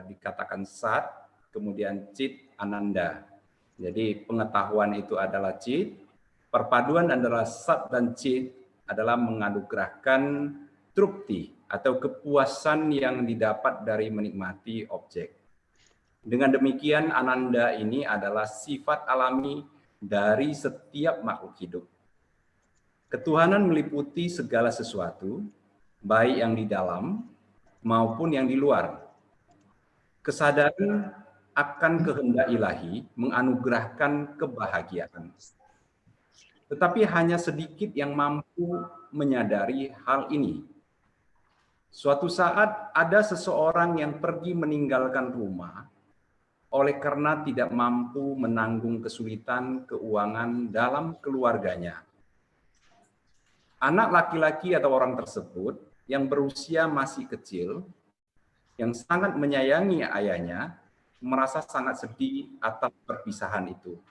dikatakan sat, kemudian cit, ananda. Jadi pengetahuan itu adalah cit, perpaduan adalah sat dan cit adalah menganugerahkan trupti atau kepuasan yang didapat dari menikmati objek. Dengan demikian ananda ini adalah sifat alami dari setiap makhluk hidup. Ketuhanan meliputi segala sesuatu, baik yang di dalam maupun yang di luar. Kesadaran akan kehendak ilahi menganugerahkan kebahagiaan. Tetapi hanya sedikit yang mampu menyadari hal ini. Suatu saat ada seseorang yang pergi meninggalkan rumah oleh karena tidak mampu menanggung kesulitan keuangan dalam keluarganya. Anak laki-laki atau orang tersebut yang berusia masih kecil, yang sangat menyayangi ayahnya, merasa sangat sedih atas perpisahan itu.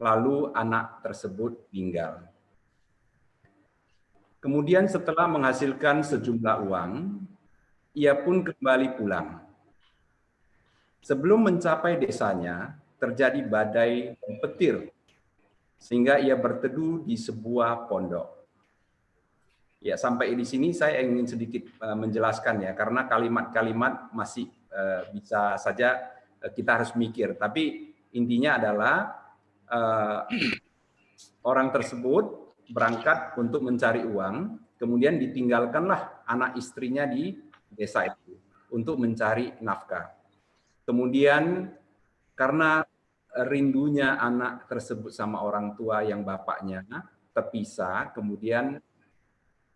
Lalu anak tersebut meninggal. Kemudian setelah menghasilkan sejumlah uang, ia pun kembali pulang. Sebelum mencapai desanya, terjadi badai dan petir, sehingga ia berteduh di sebuah pondok. Ya, sampai di sini saya ingin sedikit menjelaskan ya, karena kalimat-kalimat masih bisa saja kita harus mikir. Tapi intinya adalah orang tersebut berangkat untuk mencari uang, kemudian ditinggalkanlah anak istrinya di desa itu untuk mencari nafkah. Kemudian karena rindunya anak tersebut sama orang tua yang bapaknya terpisah, kemudian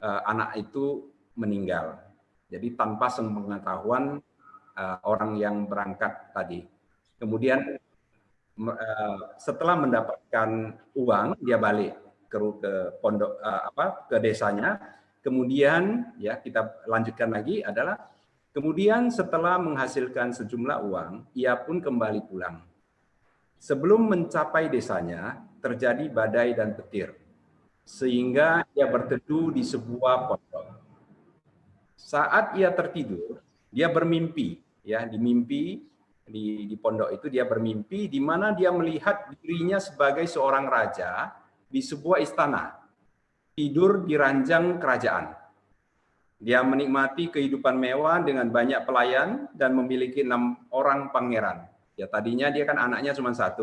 anak itu meninggal. Jadi tanpa sepengetahuan orang yang berangkat tadi. Kemudian setelah mendapatkan uang, dia balik ke pondok ke desanya. Kemudian ya kita lanjutkan lagi adalah kemudian setelah menghasilkan sejumlah uang, ia pun kembali pulang. Sebelum mencapai desanya, terjadi badai dan petir, sehingga ia berteduh di sebuah pondok. Saat ia tertidur, dia bermimpi, ya di mimpi di pondok itu dia bermimpi di mana dia melihat dirinya sebagai seorang raja di sebuah istana, tidur di ranjang kerajaan. Dia menikmati kehidupan mewah dengan banyak pelayan dan memiliki 6 orang pangeran. Ya tadinya dia kan anaknya cuma 1,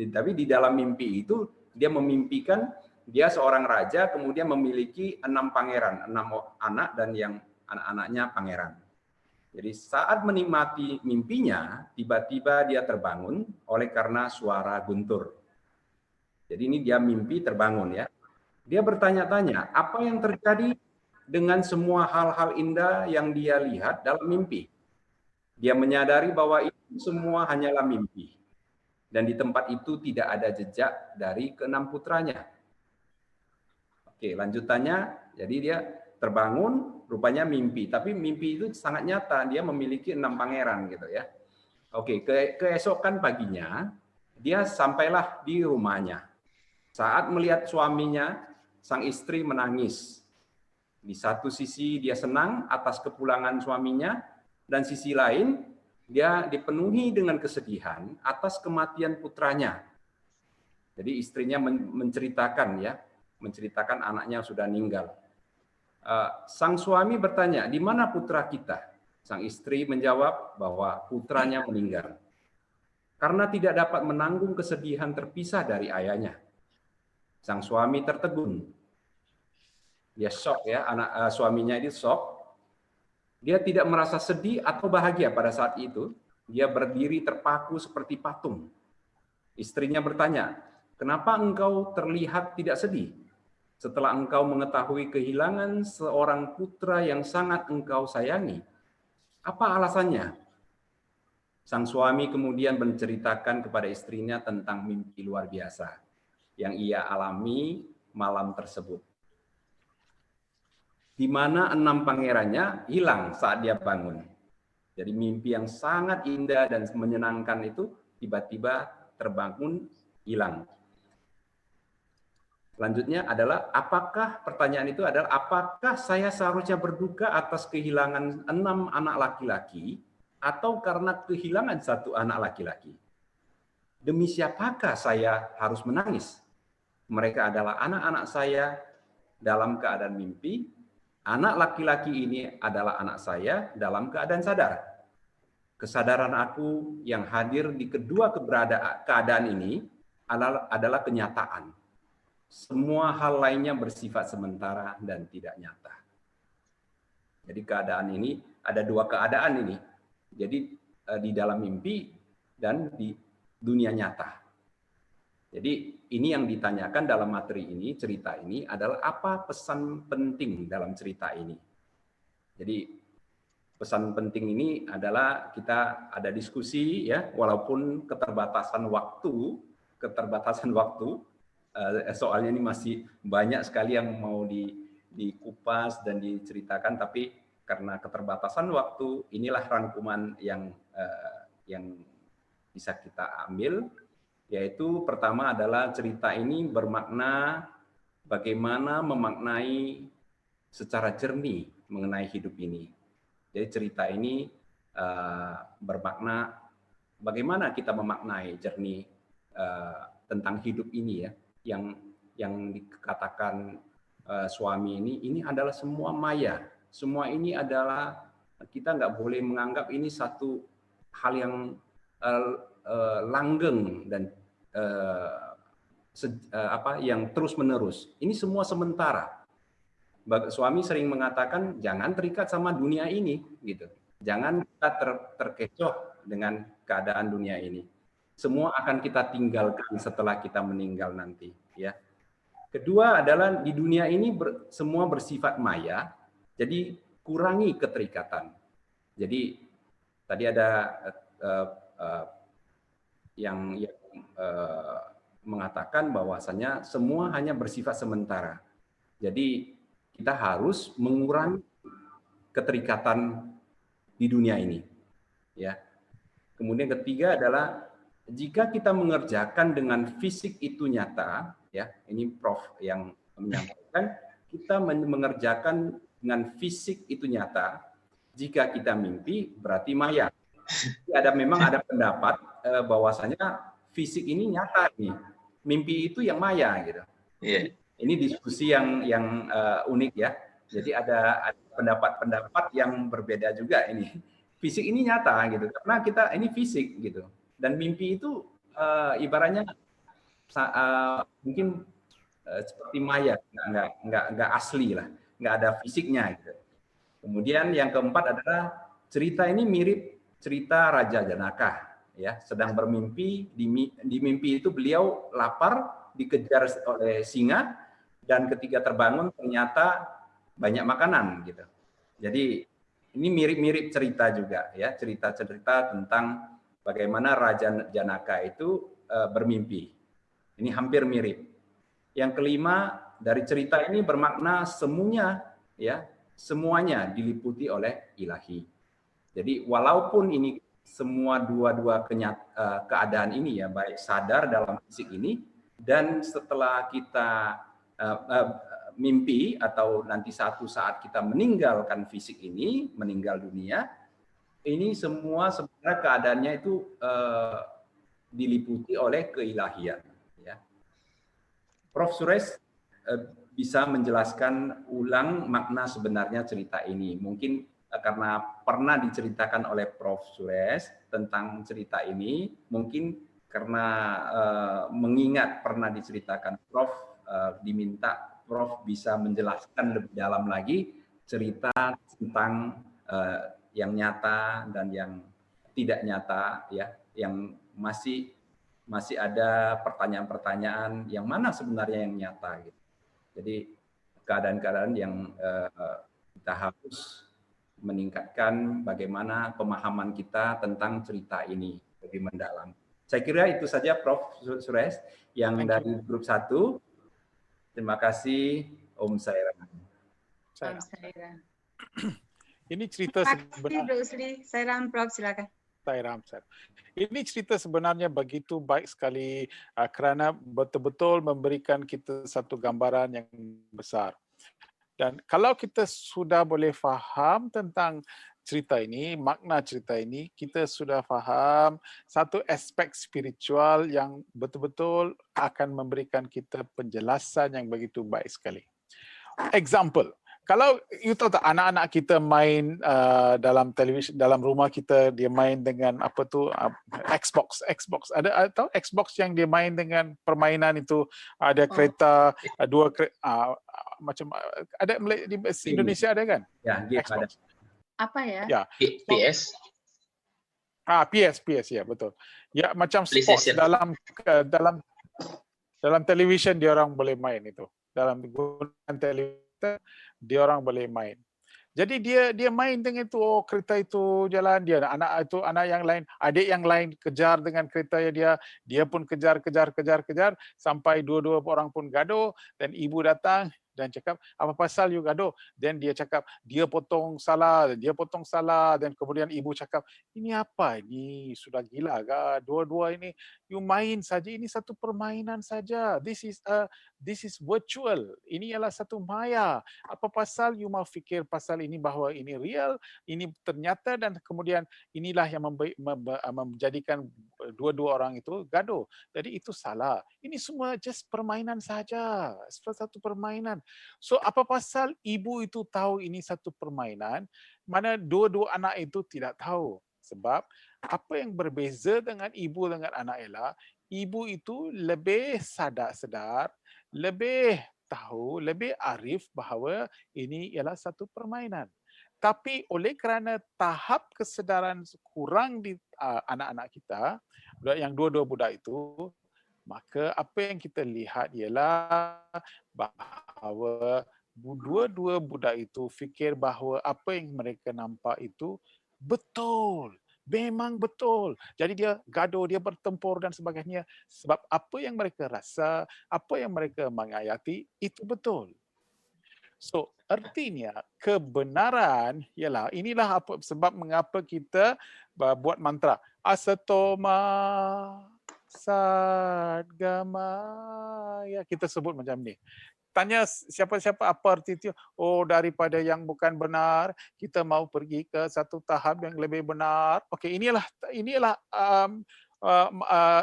tapi di dalam mimpi itu dia memimpikan dia seorang raja, kemudian memiliki 6 pangeran, 6 anak dan yang anak-anaknya pangeran. Jadi saat menikmati mimpinya, tiba-tiba dia terbangun oleh karena suara guntur. Jadi ini dia mimpi terbangun ya. Dia bertanya-tanya, apa yang terjadi dengan semua hal-hal indah yang dia lihat dalam mimpi? Dia menyadari bahwa itu semua hanyalah mimpi. Dan di tempat itu tidak ada jejak dari keenam putranya. Oke, lanjutannya, jadi dia terbangun, rupanya mimpi. Tapi mimpi itu sangat nyata, dia memiliki 6 pangeran gitu ya. Oke, keesokan paginya, dia sampailah di rumahnya. Saat melihat suaminya, sang istri menangis. Di satu sisi dia senang atas kepulangan suaminya, dan sisi lain dia dipenuhi dengan kesedihan atas kematian putranya. Jadi istrinya menceritakan anaknya sudah meninggal. Sang suami bertanya, di mana putra kita? Sang istri menjawab bahwa putranya meninggal karena tidak dapat menanggung kesedihan terpisah dari ayahnya. Sang suami tertegun. Dia shock ya, suaminya ini shock. Dia tidak merasa sedih atau bahagia pada saat itu. Dia berdiri terpaku seperti patung. Istrinya bertanya, kenapa engkau terlihat tidak sedih setelah engkau mengetahui kehilangan seorang putra yang sangat engkau sayangi? Apa alasannya? Sang suami kemudian menceritakan kepada istrinya tentang mimpi luar biasa yang ia alami malam tersebut, di mana 6 pangerannya hilang saat dia bangun. Jadi mimpi yang sangat indah dan menyenangkan itu tiba-tiba terbangun, hilang. Selanjutnya adalah pertanyaan itu adalah apakah saya seharusnya berduka atas kehilangan 6 anak laki-laki atau karena kehilangan 1 anak laki-laki? Demi siapakah saya harus menangis? Mereka adalah anak-anak saya dalam keadaan mimpi. Anak laki-laki ini adalah anak saya dalam keadaan sadar. Kesadaran aku yang hadir di kedua keadaan ini adalah kenyataan. Semua hal lainnya bersifat sementara dan tidak nyata. Jadi keadaan ini, ada 2 keadaan ini. Jadi di dalam mimpi dan di dunia nyata. Jadi ini yang ditanyakan dalam materi ini, cerita ini adalah apa pesan penting dalam cerita ini. Jadi pesan penting ini adalah kita ada diskusi ya, walaupun keterbatasan waktu, soalnya ini masih banyak sekali yang mau dikupas dan diceritakan, tapi karena keterbatasan waktu, inilah rangkuman yang bisa kita ambil. Yaitu pertama adalah cerita ini bermakna bagaimana memaknai secara jernih mengenai hidup ini. Jadi cerita ini bermakna bagaimana kita memaknai jernih tentang hidup ini ya, yang dikatakan suami ini adalah semua maya. Semua ini adalah, kita nggak boleh menganggap ini satu hal yang langgeng dan yang terus-menerus. Ini semua sementara. Suami sering mengatakan jangan terikat sama dunia ini, gitu. Jangan kita terkecoh dengan keadaan dunia ini. Semua akan kita tinggalkan setelah kita meninggal nanti, ya. Kedua adalah di dunia ini semua bersifat maya, jadi kurangi keterikatan. Jadi tadi ada yang mengatakan bahwasanya semua hanya bersifat sementara. Jadi kita harus mengurangi keterikatan di dunia ini. Ya. Kemudian ketiga adalah jika kita mengerjakan dengan fisik itu nyata, ya, ini Prof yang menyampaikan, kita mengerjakan dengan fisik itu nyata, jika kita mimpi berarti maya. Memang ada pendapat bahwasanya fisik ini nyata nih, mimpi itu yang maya gitu. Yeah. Ini diskusi yang unik ya. Jadi ada pendapat-pendapat yang berbeda juga ini. Fisik ini nyata gitu, karena kita ini fisik gitu. Dan mimpi itu ibaratnya mungkin seperti maya, nggak asli lah, nggak ada fisiknya gitu. Kemudian yang keempat adalah cerita ini mirip cerita Raja Janaka, ya, sedang bermimpi. Di mimpi itu beliau lapar, dikejar oleh singa, dan ketika terbangun ternyata banyak makanan gitu. Jadi ini mirip-mirip cerita juga, ya, cerita-cerita tentang bagaimana Raja Janaka itu bermimpi. Ini hampir mirip. Yang kelima, dari cerita ini bermakna semuanya, ya, semuanya diliputi oleh ilahi. Jadi walaupun ini semua dua-dua keadaan ini, ya, baik sadar dalam fisik ini dan setelah kita mimpi atau nanti satu saat kita meninggalkan fisik ini, meninggal dunia, ini semua sebenarnya keadaannya itu diliputi oleh keilahian. Ya. Prof. Suresh bisa menjelaskan ulang makna sebenarnya cerita ini. Mungkin karena pernah diceritakan oleh Prof. Suresh tentang cerita ini, mungkin karena mengingat pernah diceritakan Prof, diminta Prof bisa menjelaskan lebih dalam lagi cerita tentang yang nyata dan yang tidak nyata, ya, yang masih ada pertanyaan-pertanyaan yang mana sebenarnya yang nyata gitu. Jadi keadaan-keadaan yang kita harus meningkatkan bagaimana pemahaman kita tentang cerita ini lebih mendalam. Saya kira itu saja Prof. Suresh yang dari grup 1. Terima kasih. Om Sairam. Ini cerita sebenarnya. Sairam, Prof, silakan. Sairam. Ini cerita sebenarnya begitu baik sekali kerana betul-betul memberikan kita satu gambaran yang besar. Dan kalau kita sudah boleh faham tentang cerita ini, makna cerita ini, kita sudah faham satu aspek spiritual yang betul-betul akan memberikan kita penjelasan yang begitu baik sekali. Example, kalau you tahu tak anak-anak kita main dalam televisyen, dalam rumah kita, dia main dengan apa tu Xbox. Ada tahu Xbox yang dia main dengan permainan itu, ada kereta, dua kereta, macam ada di Indonesia ada kan? Ya, Xbox. Apa ya? Ya. PS. PS ya, betul. Ya, macam sports dalam televisyen dia orang boleh main itu. Dalam gunakan televisyen dia orang boleh main. Jadi dia main dengan itu, kereta itu jalan, dia anak yang lain, adik yang lain kejar dengan kereta dia pun kejar sampai dua-dua orang pun gaduh, dan ibu datang dan cakap, apa pasal you gaduh? Dan dia cakap, dia potong salah, dan kemudian ibu cakap, ini apa ini? Sudah gila ke? Dua-dua ini, you main saja, ini satu permainan saja. This is virtual. Ini ialah satu maya. Apa pasal you mau fikir pasal ini bahawa ini real, ini ternyata, dan kemudian inilah yang menjadikan dua-dua orang itu gaduh. Jadi itu salah. Ini semua just permainan saja. Satu permainan. So apa pasal ibu itu tahu ini satu permainan, mana dua-dua anak itu tidak tahu? Sebab apa yang berbeza dengan ibu dengan anak ialah ibu itu lebih sadar, lebih tahu, lebih arif bahawa ini ialah satu permainan. Tapi oleh kerana tahap kesedaran kurang di anak-anak kita, yang dua-dua budak itu, maka apa yang kita lihat ialah bahawa dua-dua budak itu fikir bahawa apa yang mereka nampak itu betul. Memang betul. Jadi dia gaduh, dia bertempur dan sebagainya. Sebab apa yang mereka rasa, apa yang mereka menghayati, itu betul. So, artinya kebenaran ialah, inilah sebab mengapa kita buat mantra. Asatoma Sadgamaya, kita sebut macam ni. Tanya siapa-siapa apa arti itu? Oh, daripada yang bukan benar, kita mau pergi ke satu tahap yang lebih benar. Okey, inilah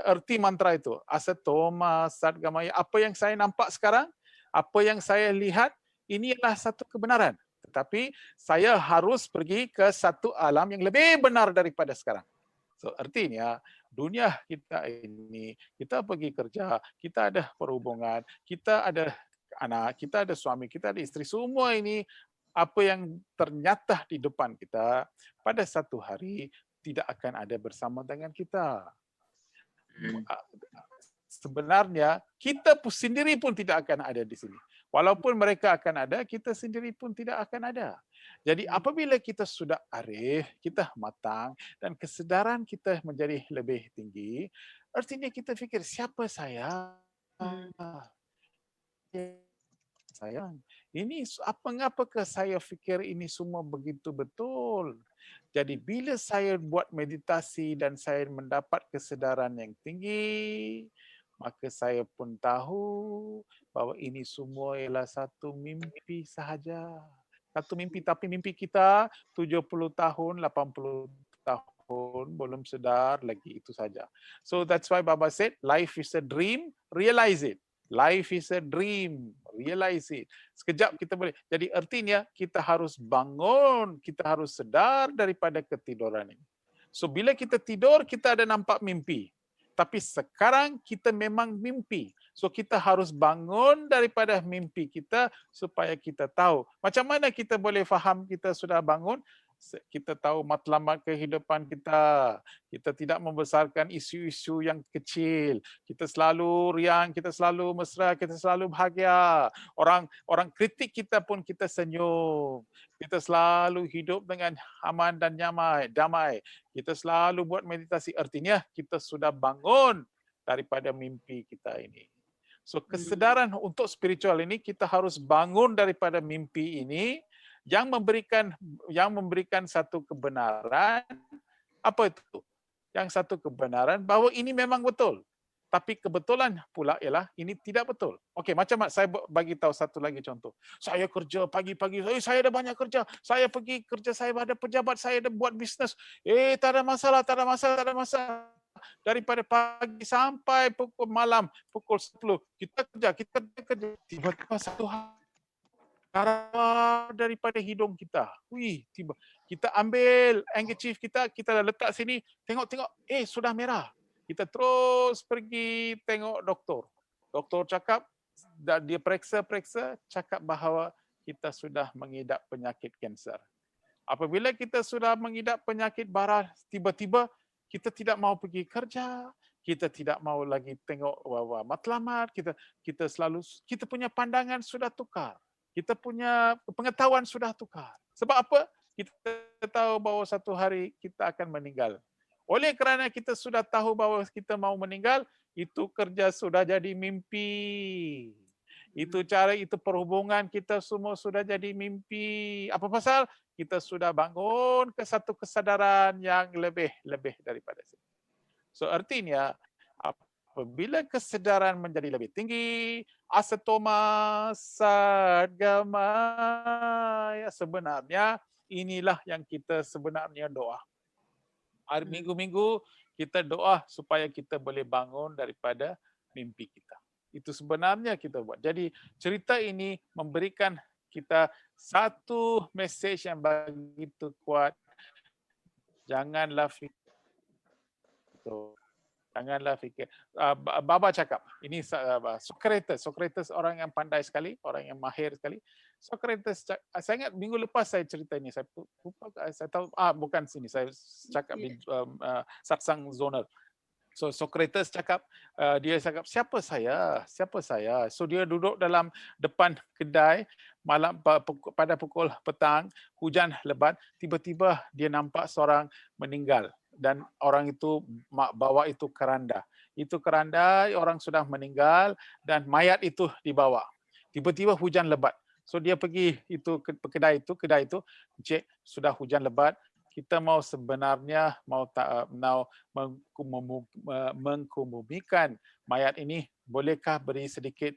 arti mantra itu. Asatoma Sadgamaya. Apa yang saya nampak sekarang, apa yang saya lihat, ini adalah satu kebenaran. Tetapi saya harus pergi ke satu alam yang lebih benar daripada sekarang. So, artinya dunia kita ini, kita pergi kerja, kita ada perhubungan, kita ada anak, kita ada suami, kita ada isteri, semua ini apa yang ternyata di depan kita pada satu hari tidak akan ada bersama dengan kita. Sebenarnya kita pun sendiri pun tidak akan ada di sini. Walaupun mereka akan ada, kita sendiri pun tidak akan ada. Jadi apabila kita sudah arif, kita matang dan kesedaran kita menjadi lebih tinggi, artinya kita fikir siapa saya? Sayang, ini mengapakah saya fikir ini semua begitu betul? Jadi bila saya buat meditasi dan saya mendapat kesedaran yang tinggi, maka saya pun tahu bahawa ini semua ialah satu mimpi sahaja. Satu mimpi, tapi mimpi kita 70 tahun, 80 tahun belum sedar lagi, itu saja. So that's why Baba said, life is a dream, realize it. Life is a dream, realize it. Sekejap kita boleh. Jadi artinya kita harus bangun, kita harus sedar daripada ketiduran ini. So bila kita tidur, kita ada nampak mimpi. Tapi sekarang kita memang mimpi. So kita harus bangun daripada mimpi kita supaya kita tahu. Macam mana kita boleh faham kita sudah bangun? Kita tahu matlamat kehidupan kita. Kita tidak membesarkan isu-isu yang kecil. Kita selalu riang, kita selalu mesra, kita selalu bahagia. Orang kritik kita pun kita senyum. Kita selalu hidup dengan aman dan damai. Kita selalu buat meditasi. Artinya kita sudah bangun daripada mimpi kita ini. So kesedaran untuk spiritual ini kita harus bangun daripada mimpi ini yang memberikan satu kebenaran. Apa itu? Yang satu kebenaran bahawa ini memang betul. Tapi kebetulan pula ialah ini tidak betul. Okey, macam saya bagi tahu satu lagi contoh. Saya kerja pagi-pagi, saya ada banyak kerja. Saya pergi kerja, saya ada pejabat, saya ada buat bisnes. Tak ada masalah. Daripada pagi sampai pukul malam, pukul 10, kita kerja. Tiba-tiba satu hari daripada hidung kita. Tiba kita ambil handkerchief kita letak sini, tengok, sudah merah. Kita terus pergi tengok doktor. Doktor cakap, dia periksa, cakap bahawa kita sudah mengidap penyakit kanser. Apabila kita sudah mengidap penyakit bara, tiba-tiba kita tidak mau pergi kerja, kita tidak mau lagi tengok matlamat, kita punya pandangan sudah tukar. Kita punya pengetahuan sudah tukar. Sebab apa? Kita tahu bahawa satu hari kita akan meninggal. Oleh kerana kita sudah tahu bahawa kita mau meninggal, itu kerja sudah jadi mimpi. Itu cara, itu perhubungan kita semua sudah jadi mimpi. Apa pasal? Kita sudah bangun ke satu kesadaran yang lebih daripada itu. So artinya, apabila kesedaran menjadi lebih tinggi, asatoma sadgamaya, sebenarnya inilah yang kita sebenarnya doa. Minggu-minggu kita doa supaya kita boleh bangun daripada mimpi kita. Itu sebenarnya kita buat. Jadi cerita ini memberikan kita satu mesej yang begitu kuat. Janganlah fikir. Baba cakap, ini Socrates orang yang pandai sekali, orang yang mahir sekali. Socrates, saya ingat minggu lepas saya cerita ini, saya tahu, bukan sini, saya cakap di satsang zonal. So Socrates cakap, dia cakap, siapa saya? So dia duduk dalam depan kedai, malam pada pukul petang, hujan lebat, tiba-tiba dia nampak seorang meninggal. Dan orang itu bawa itu keranda. Itu keranda, orang sudah meninggal dan mayat itu dibawa. Tiba-tiba hujan lebat. So dia pergi itu ke kedai itu, cik, sudah hujan lebat. Kita mau sebenarnya mengkemumikan mayat ini, bolehkah beri sedikit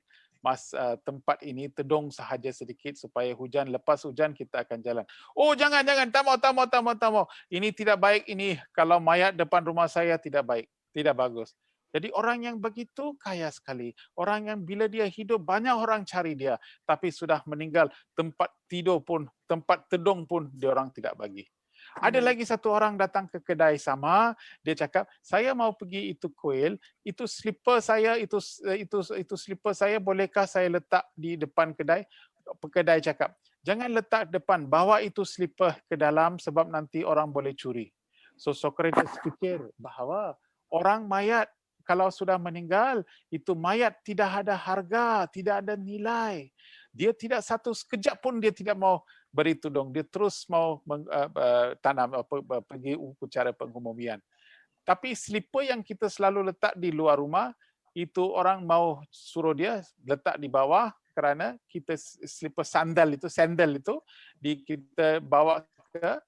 tempat ini teduh sahaja sedikit supaya lepas hujan kita akan jalan. Oh jangan, tak mau. Ini tidak baik ini, kalau mayat depan rumah saya tidak baik, tidak bagus. Jadi orang yang begitu kaya sekali. Orang yang bila dia hidup banyak orang cari dia, tapi sudah meninggal, tempat tidur pun, tempat teduh pun dia orang tidak bagi. Ada lagi satu orang datang ke kedai sama, dia cakap, saya mau pergi itu kuil, itu slipper saya, itu slipper saya, bolehkah saya letak di depan kedai? Pekedai cakap, Jangan letak depan, bawa itu slipper ke dalam sebab nanti orang boleh curi. So Socrates fikir bahawa orang mayat kalau sudah meninggal, itu mayat tidak ada harga, tidak ada nilai. Dia tidak satu sekejap pun dia tidak mau beri tudung, dia terus mau tanam pergi upacara pengumumian. Tapi slipper yang kita selalu letak di luar rumah, itu orang mau suruh dia letak di bawah kerana kita slipper sandal itu kita bawa ke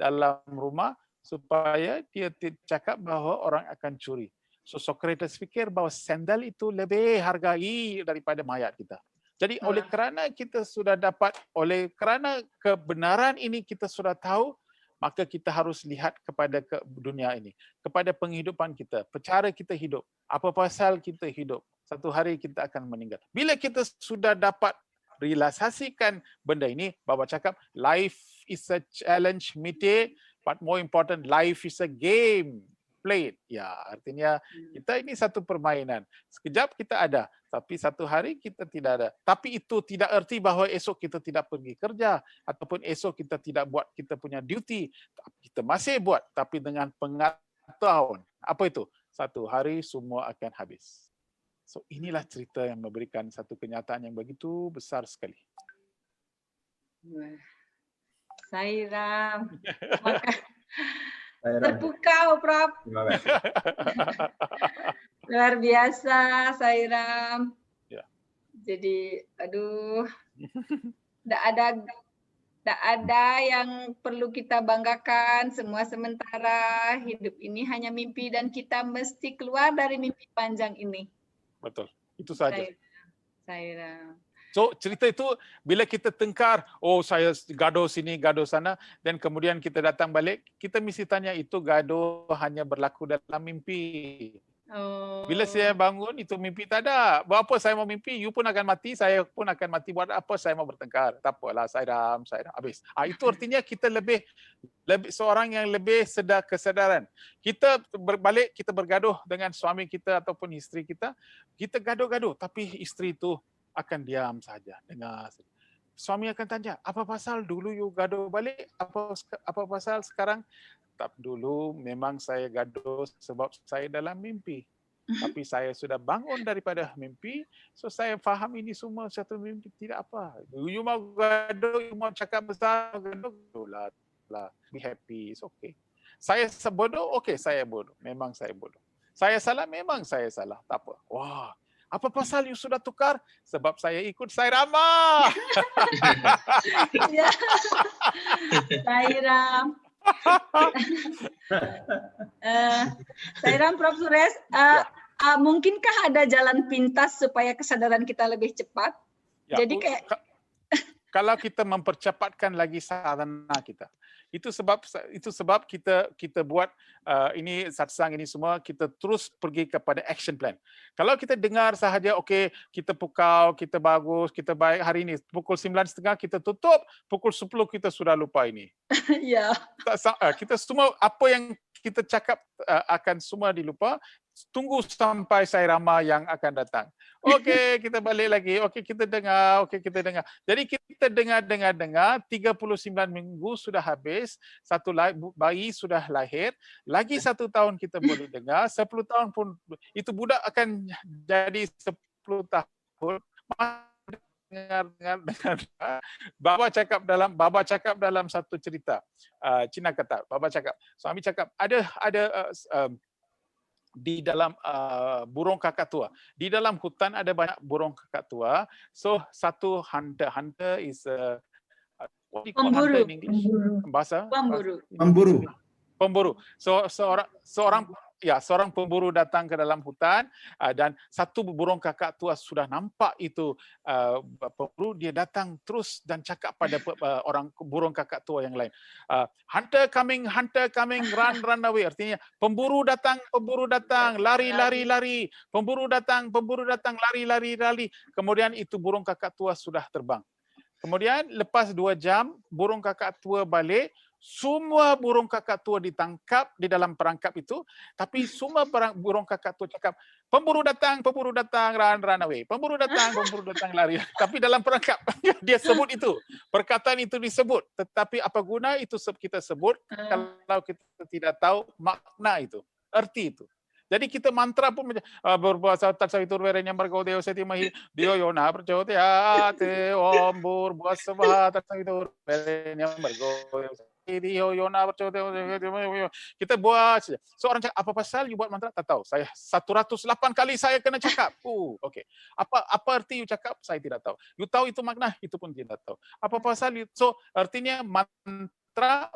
dalam rumah supaya dia cakap bahawa orang akan curi. So Socrates fikir bahawa sandal itu lebih hargai daripada mayat kita. Jadi oleh kerana kita sudah dapat, oleh kerana kebenaran ini kita sudah tahu, maka kita harus lihat kepada dunia ini, kepada penghidupan kita, cara kita hidup, apa pasal kita hidup. Satu hari kita akan meninggal. Bila kita sudah dapat realisasikan benda ini, Baba cakap, life is a challenge meet, but more important, life is a game played. Ya, artinya kita ini satu permainan. Sekejap kita ada, tapi satu hari kita tidak ada. Tapi itu tidak erti bahawa esok kita tidak pergi kerja ataupun esok kita tidak buat kita punya duty. Kita masih buat, tapi dengan pengetahuan. Apa itu? Satu hari semua akan habis. So inilah cerita yang memberikan satu kenyataan yang begitu besar sekali. Sairam. Terpukau, Prof. Terima kasih. Luar biasa, Sairam. Ya. Jadi, aduh, tidak ada yang perlu kita banggakan. Semua sementara, hidup ini hanya mimpi dan kita mesti keluar dari mimpi panjang ini. Betul, itu saja. Sairam. So cerita itu bila kita tengkar, oh saya gaduh sini, gaduh sana, dan kemudian kita datang balik, kita mesti tanya itu gaduh hanya berlaku dalam mimpi. Oh. Bila saya bangun, itu mimpi tak ada. Buat apa saya mau mimpi? You pun akan mati, saya pun akan mati. Buat apa saya mau bertengkar? Tak apalah, Sairam, habis. Itu artinya kita lebih seorang yang lebih sedar kesedaran. Kita berbalik, kita bergaduh dengan suami kita ataupun isteri kita, kita gaduh-gaduh, tapi isteri itu akan diam saja, dengar. Suami akan tanya, apa pasal dulu you gaduh balik? Apa pasal sekarang? Tak dulu memang saya gaduh sebab saya dalam mimpi. Tapi saya sudah bangun daripada mimpi, so saya faham ini semua satu mimpi, tidak apa. You mau gaduh, you mau cakap besar, gaduh lah. Be happy, it's okay. Saya sebodoh, okay, saya bodoh. Memang saya bodoh. Saya salah, memang saya salah. Tak apa. Wah. Apa pasal you sudah tukar? Sebab saya ikut Sairama. Ya. Sairam. Sairam, Prof. Suresh, mungkinkah ada jalan pintas supaya kesadaran kita lebih cepat? Ya, jadi kayak kalau kita mempercepatkan lagi sadhana kita, itu sebab kita buat ini satsang ini semua, kita terus pergi kepada action plan. Kalau kita dengar sahaja, okey, kita pukau, kita bagus, kita baik hari ini, pukul 9.30 kita tutup, pukul 10 kita sudah lupa ini. Ya. Kita semua apa yang kita cakap akan semua dilupa. Tunggu sampai Sairama yang akan datang. Okey, kita balik lagi. Okey, kita dengar. Jadi kita dengar 39 minggu sudah habis, satu bayi sudah lahir, lagi 1 tahun kita boleh dengar, 10 tahun pun itu budak akan jadi 10 tahun. Dengar. Baba cakap dalam satu cerita. Cina kata, Baba cakap, suami cakap, ada di dalam burung kakatua. Di dalam hutan ada banyak burung kakatua. So satu hunter is what do you call hunter in English? Bahasa? Pemburu. So seorang pemburu datang ke dalam hutan dan satu burung kakaktua sudah nampak itu pemburu, dia datang terus dan cakap pada orang burung kakaktua yang lain. Hunter coming, run away. Artinya pemburu datang, lari. Pemburu datang, lari. Kemudian itu burung kakaktua sudah terbang. Kemudian lepas 2 jam, burung kakak tua balik. Semua burung kakak tua ditangkap di dalam perangkap itu. Tapi semua burung kakak tua cakap, pemburu datang, run away. Pemburu datang, lari. Tapi dalam perangkap, dia sebut itu. Perkataan itu disebut. Tetapi apa guna itu kita sebut kalau kita tidak tahu makna itu, erti itu. Jadi kita mantra pun berbuasa tatsawitur werenya margo deo setimahi dio yona percote ate om berbuasa bah tatsawitur werenya margo dio yona percote. Kita buat saja. Seorang cakap, apa pasal you buat mantra? Tak tahu. Saya 108 kali saya kena cakap. Okey. Apa arti you cakap? Saya tidak tahu. You tahu itu makna? Itu pun tidak tahu. Apa pasal you? So artinya mantra,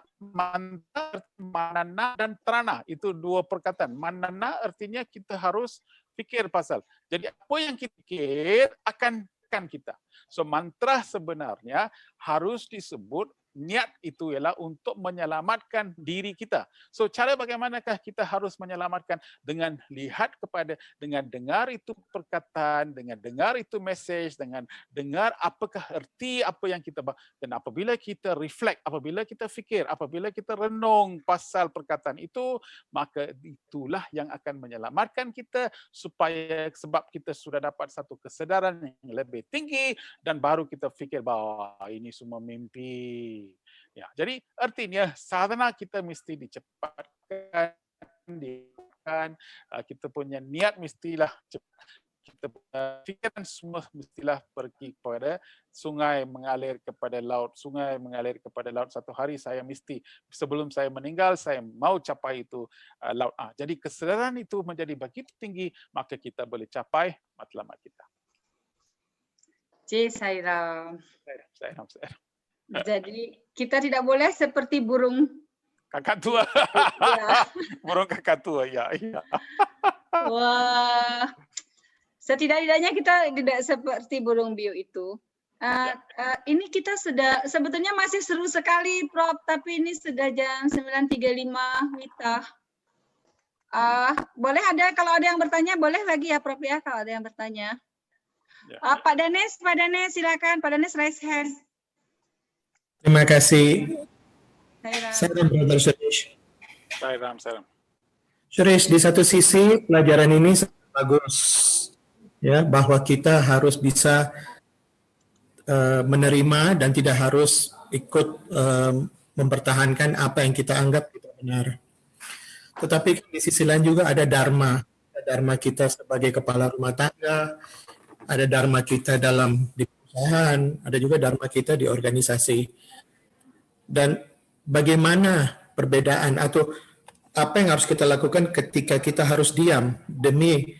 manana dan trana, itu 2 perkataan. Manana artinya kita harus fikir pasal. Jadi apa yang kita fikir akan kita. So mantra sebenarnya harus disebut, niat itu ialah untuk menyelamatkan diri kita. So cara bagaimanakah kita harus menyelamatkan? Dengan lihat kepada, dengan dengar itu perkataan, dengan dengar itu message, dengan dengar apakah erti apa yang kita, dan apabila kita reflect, apabila kita fikir, apabila kita renung pasal perkataan itu, maka itulah yang akan menyelamatkan kita, supaya sebab kita sudah dapat satu kesedaran yang lebih tinggi, dan baru kita fikir bahawa ini semua mimpi. Ya, jadi artinya sadhana kita mesti dicepatkan, kita punya niat mestilah cepat, kita punya fikiran semua mestilah pergi kepada sungai mengalir kepada laut, sungai mengalir kepada laut. Satu hari saya mesti, sebelum saya meninggal, saya mau capai itu laut. Jadi kesedaran itu menjadi begitu tinggi, maka kita boleh capai matlamat kita. Sairam. Sairam. Jadi kita tidak boleh seperti burung kakak tua. Ya. Burung kakak tua, ya. Wah, setidaknya kita tidak seperti burung biu itu. Ini kita sudah, sebetulnya masih seru sekali, Prof. Tapi ini sudah jam 9.35 Wita. Boleh ada, kalau ada yang bertanya, boleh lagi ya, Prof ya, kalau ada yang bertanya. Ya. Pak Danes, silakan. Pak Danes raise hand. Terima kasih. Salam Brother Suresh. Salam. Suresh, di satu sisi pelajaran ini sangat bagus, ya, bahwa kita harus bisa menerima dan tidak harus ikut mempertahankan apa yang kita anggap tidak benar. Tetapi di sisi lain juga ada dharma. Ada dharma kita sebagai kepala rumah tangga, ada dharma kita di perusahaan, ada juga dharma kita di organisasi. Dan bagaimana perbedaan atau apa yang harus kita lakukan ketika kita harus diam demi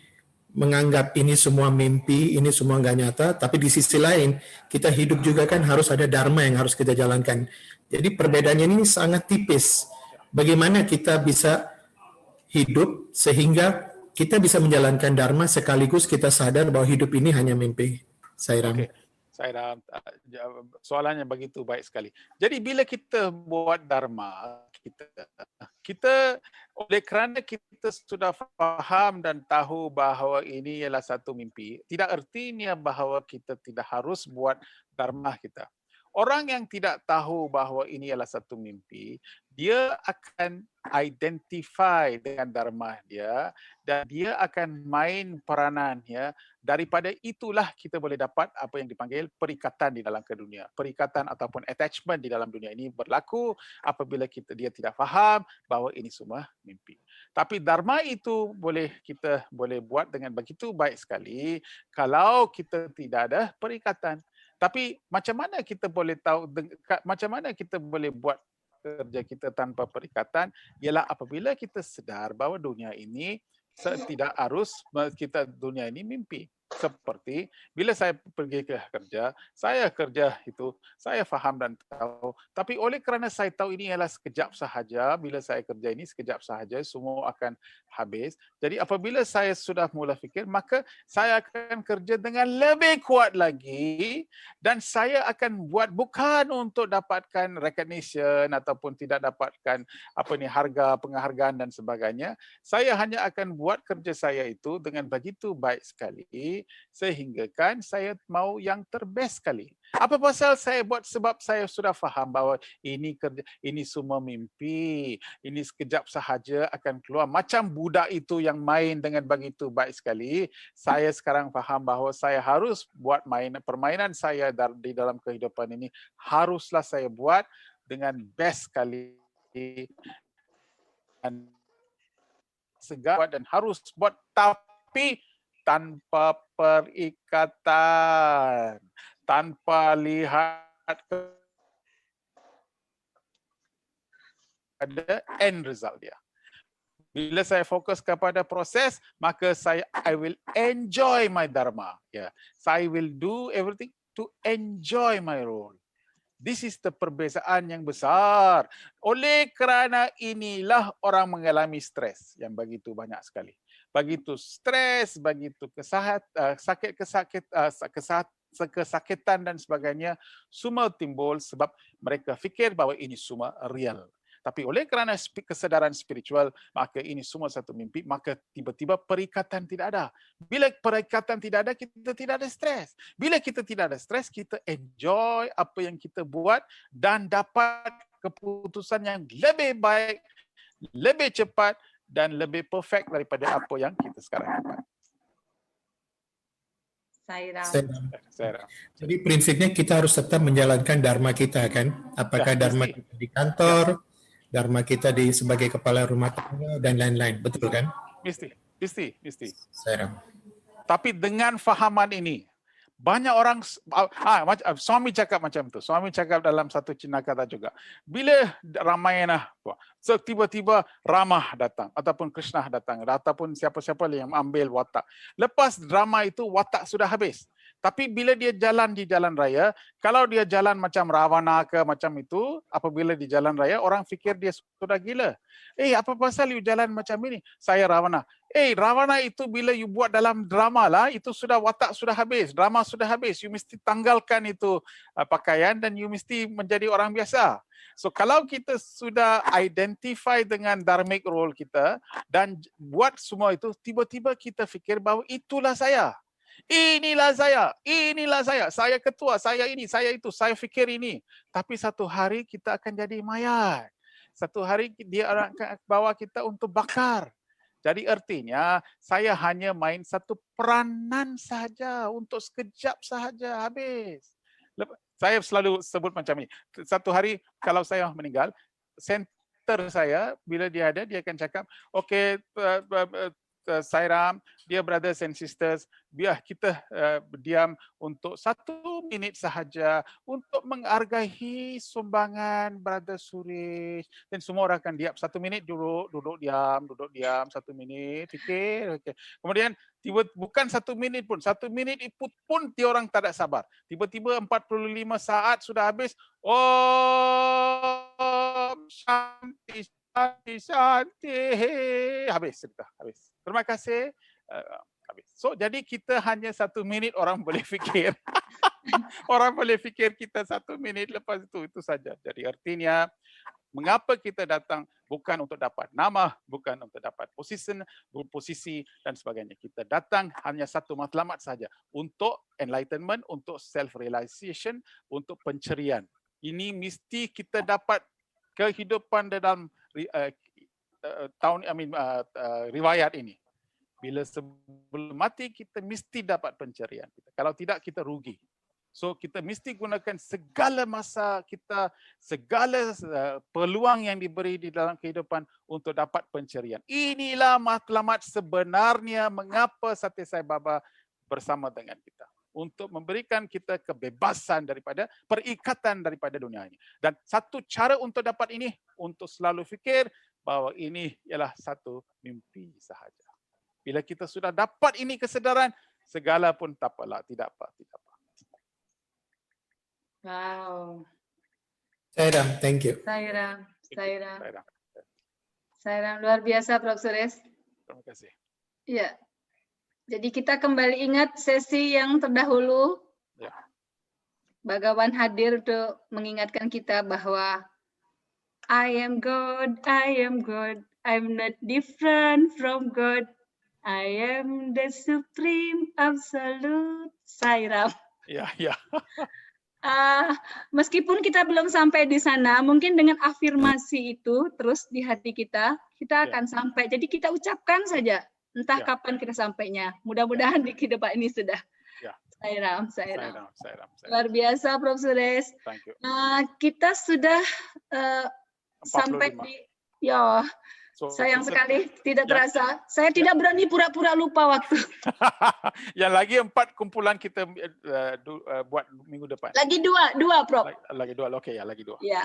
menganggap ini semua mimpi, ini semua nggak nyata, tapi di sisi lain kita hidup juga kan harus ada dharma yang harus kita jalankan. Jadi perbedaannya ini sangat tipis. Bagaimana kita bisa hidup sehingga kita bisa menjalankan dharma sekaligus kita sadar bahwa hidup ini hanya mimpi. Sairam. Okay. Saya soalannya begitu baik sekali. Jadi bila kita buat dharma, kita oleh kerana kita sudah faham dan tahu bahawa ini ialah satu mimpi, tidak artinya bahawa kita tidak harus buat dharma kita. Orang yang tidak tahu bahawa ini adalah satu mimpi, dia akan identify dengan dharma dia dan dia akan main peranannya. Daripada itulah kita boleh dapat apa yang dipanggil perikatan di dalam dunia. Perikatan ataupun attachment di dalam dunia ini berlaku apabila dia tidak faham bahawa ini semua mimpi. Tapi dharma itu kita boleh buat dengan begitu baik sekali kalau kita tidak ada perikatan. Tapi macam mana kita boleh tahu, macam mana kita boleh buat kerja kita tanpa perikatan, ialah apabila kita sedar bahawa dunia ini tidak harus dunia ini mimpi. Seperti bila saya pergi ke kerja, saya kerja itu, saya faham dan tahu. Tapi oleh kerana saya tahu ini adalah sekejap sahaja, bila saya kerja ini sekejap sahaja, semua akan habis. Jadi apabila saya sudah mula fikir, maka saya akan kerja dengan lebih kuat lagi dan saya akan buat bukan untuk dapatkan recognition ataupun tidak dapatkan harga, penghargaan dan sebagainya. Saya hanya akan buat kerja saya itu dengan begitu baik sekali sehingga kan saya mau yang terbest sekali. Apa pasal saya buat? Sebab saya sudah faham bahawa ini kerja, ini semua mimpi. Ini sekejap sahaja akan keluar. Macam budak itu yang main dengan begitu baik sekali. Saya sekarang faham bahawa saya harus buat permainan saya di dalam kehidupan ini haruslah saya buat dengan best sekali. Dan segala dan harus buat, tapi tanpa perikatan, tanpa lihat pada end result dia. Bila saya fokus kepada proses, maka I will enjoy my dharma. Yeah. I will do everything to enjoy my role. This is the perbezaan yang besar. Oleh kerana inilah orang mengalami stres yang begitu banyak sekali. Begitu stres, begitu kesakitan dan sebagainya, semua timbul sebab mereka fikir bahawa ini semua real. Tapi oleh kerana kesedaran spiritual, maka ini semua satu mimpi, maka tiba-tiba perikatan tidak ada. Bila perikatan tidak ada, kita tidak ada stres. Bila kita tidak ada stres, kita enjoy apa yang kita buat dan dapat keputusan yang lebih baik, lebih cepat dan lebih perfect daripada apa yang kita sekarang dapat. Saya. Jadi prinsipnya kita harus tetap menjalankan dharma kita kan? Apakah dharma kita di kantor, dharma kita sebagai kepala rumah tangga dan lain-lain, betul kan? Mesti. Saya. Tapi dengan fahaman ini, banyak orang, suami cakap macam tu. Suami cakap dalam satu cina kata juga. Bila Ramayana, so tiba-tiba Rama datang, ataupun Krishna datang, ataupun siapa-siapa yang ambil watak. Lepas drama itu, watak sudah habis. Tapi bila dia jalan di jalan raya, kalau dia jalan macam Ravana ke macam itu, apabila di jalan raya, orang fikir dia sudah gila. Apa pasal you jalan macam ini? Saya Ravana. Ravana itu bila you buat dalam drama lah, itu sudah watak sudah habis, drama sudah habis. You mesti tanggalkan itu pakaian dan you mesti menjadi orang biasa. So kalau kita sudah identify dengan dharmic role kita dan buat semua itu, tiba-tiba kita fikir bahawa itulah saya. Inilah saya, saya ketua, saya ini, saya itu, saya fikir ini. Tapi satu hari kita akan jadi mayat. Satu hari dia akan bawa kita untuk bakar. Jadi artinya saya hanya main satu peranan saja untuk sekejap sahaja habis. Saya selalu sebut macam ini. Satu hari kalau saya meninggal, center saya bila dia ada, dia akan cakap, okay, Sairam, dear brothers and sisters, biar kita berdiam untuk 1 minit sahaja untuk menghargai sumbangan Brother Suresh. Dan semua orang akan diam 1 minit, duduk diam 1 minit, fikir. Okay. Kemudian bukan 1 minit pun, 1 minit pun dia orang tak ada sabar. Tiba-tiba 45 saat sudah habis. Shanti. Habis cerita, habis. Terima kasih. Habis. So jadi kita hanya 1 minit orang boleh fikir. Orang boleh fikir kita 1 minit, lepas itu saja. Jadi artinya mengapa kita datang bukan untuk dapat nama, bukan untuk dapat posisi dan sebagainya. Kita datang hanya satu matlamat saja, untuk enlightenment, untuk self realization, untuk pencerian. Ini mesti kita dapat kehidupan dalam riwayat ini. Bila sebelum mati kita mesti dapat pencerian kita. Kalau tidak kita rugi. So kita mesti gunakan segala masa kita, segala peluang yang diberi di dalam kehidupan untuk dapat pencerian. Inilah matlamat sebenarnya mengapa Satya Sai Baba bersama dengan kita. Untuk memberikan kita kebebasan daripada perikatan daripada dunia ini. Dan satu cara untuk dapat ini, untuk selalu fikir bahawa ini ialah satu mimpi sahaja. Bila kita sudah dapat ini kesedaran, segala pun tak apalah, tidak apa. Wow. Sairam, thank you. Sairam, luar biasa Prof. Suresh. Terima kasih. Ya. Jadi kita kembali ingat sesi yang terdahulu. Ya. Bhagawan hadir untuk mengingatkan kita bahwa I am God, I'm not different from God. I am the supreme absolute. Sairam. Ya. Meskipun kita belum sampai di sana, mungkin dengan afirmasi itu terus di hati kita akan sampai. Jadi kita ucapkan saja, entah kapan kita sampainya. Mudah-mudahan di kehidupan ini sudah. Sairam. Luar biasa, Prof. Suresh. Kita sudah sampai di, sayang sekali tidak terasa. Saya tidak berani pura-pura lupa waktu. Yang lagi 4 kumpulan kita buat minggu depan. Lagi dua, Prof. Lagi 2, oke ya, lagi 2. Ya,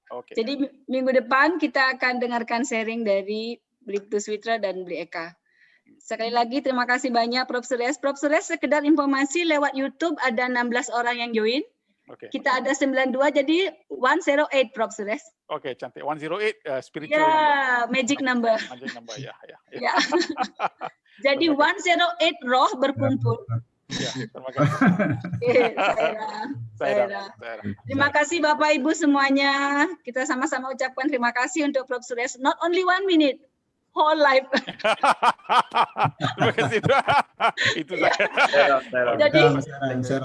oke. Jadi minggu depan kita akan dengarkan sharing dari Bribtu Switra dan Bli Eka. Sekali lagi terima kasih banyak Prof. Suresh. Prof. Suresh, sekedar informasi lewat YouTube ada 16 orang yang join. Kita ada 92, jadi 108 Prof. Suresh. Oke, cantik. 108 spiritual number. Magic number. Magic number, ya. Jadi 108 roh berkumpul. Ya, terima kasih. Saira. Terima kasih Bapak Ibu semuanya. Kita sama-sama ucapkan terima kasih untuk Prof. Suresh. Not only 1 minute, whole life. Terima kasih. Itu saya. Jadi,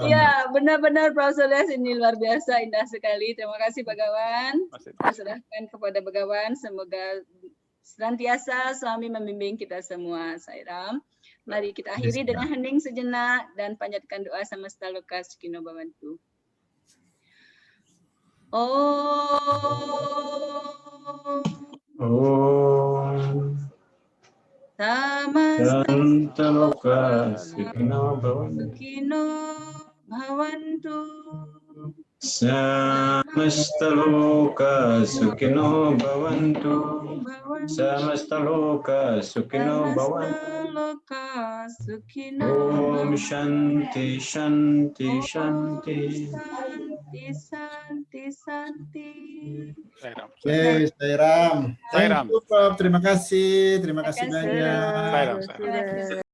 ya benar-benar Prof. Suresh ini luar biasa, indah sekali. Terima kasih Bagawan. Saya serahkan kepada Bagawan. Semoga senantiasa suami membimbing kita semua. Sairam. Mari kita akhiri dengan hening sejenak dan panjatkan doa samasta loka sukino bhavantu. Samasta loka sukino bhavantu. Samasta loka sukino bhavantu. Samasta loka sukino bhavantu. Om Shanti Shanti Shanti. Santi. Oke, Sairam. Terima kasih. Terima kasih banyak. Sairam.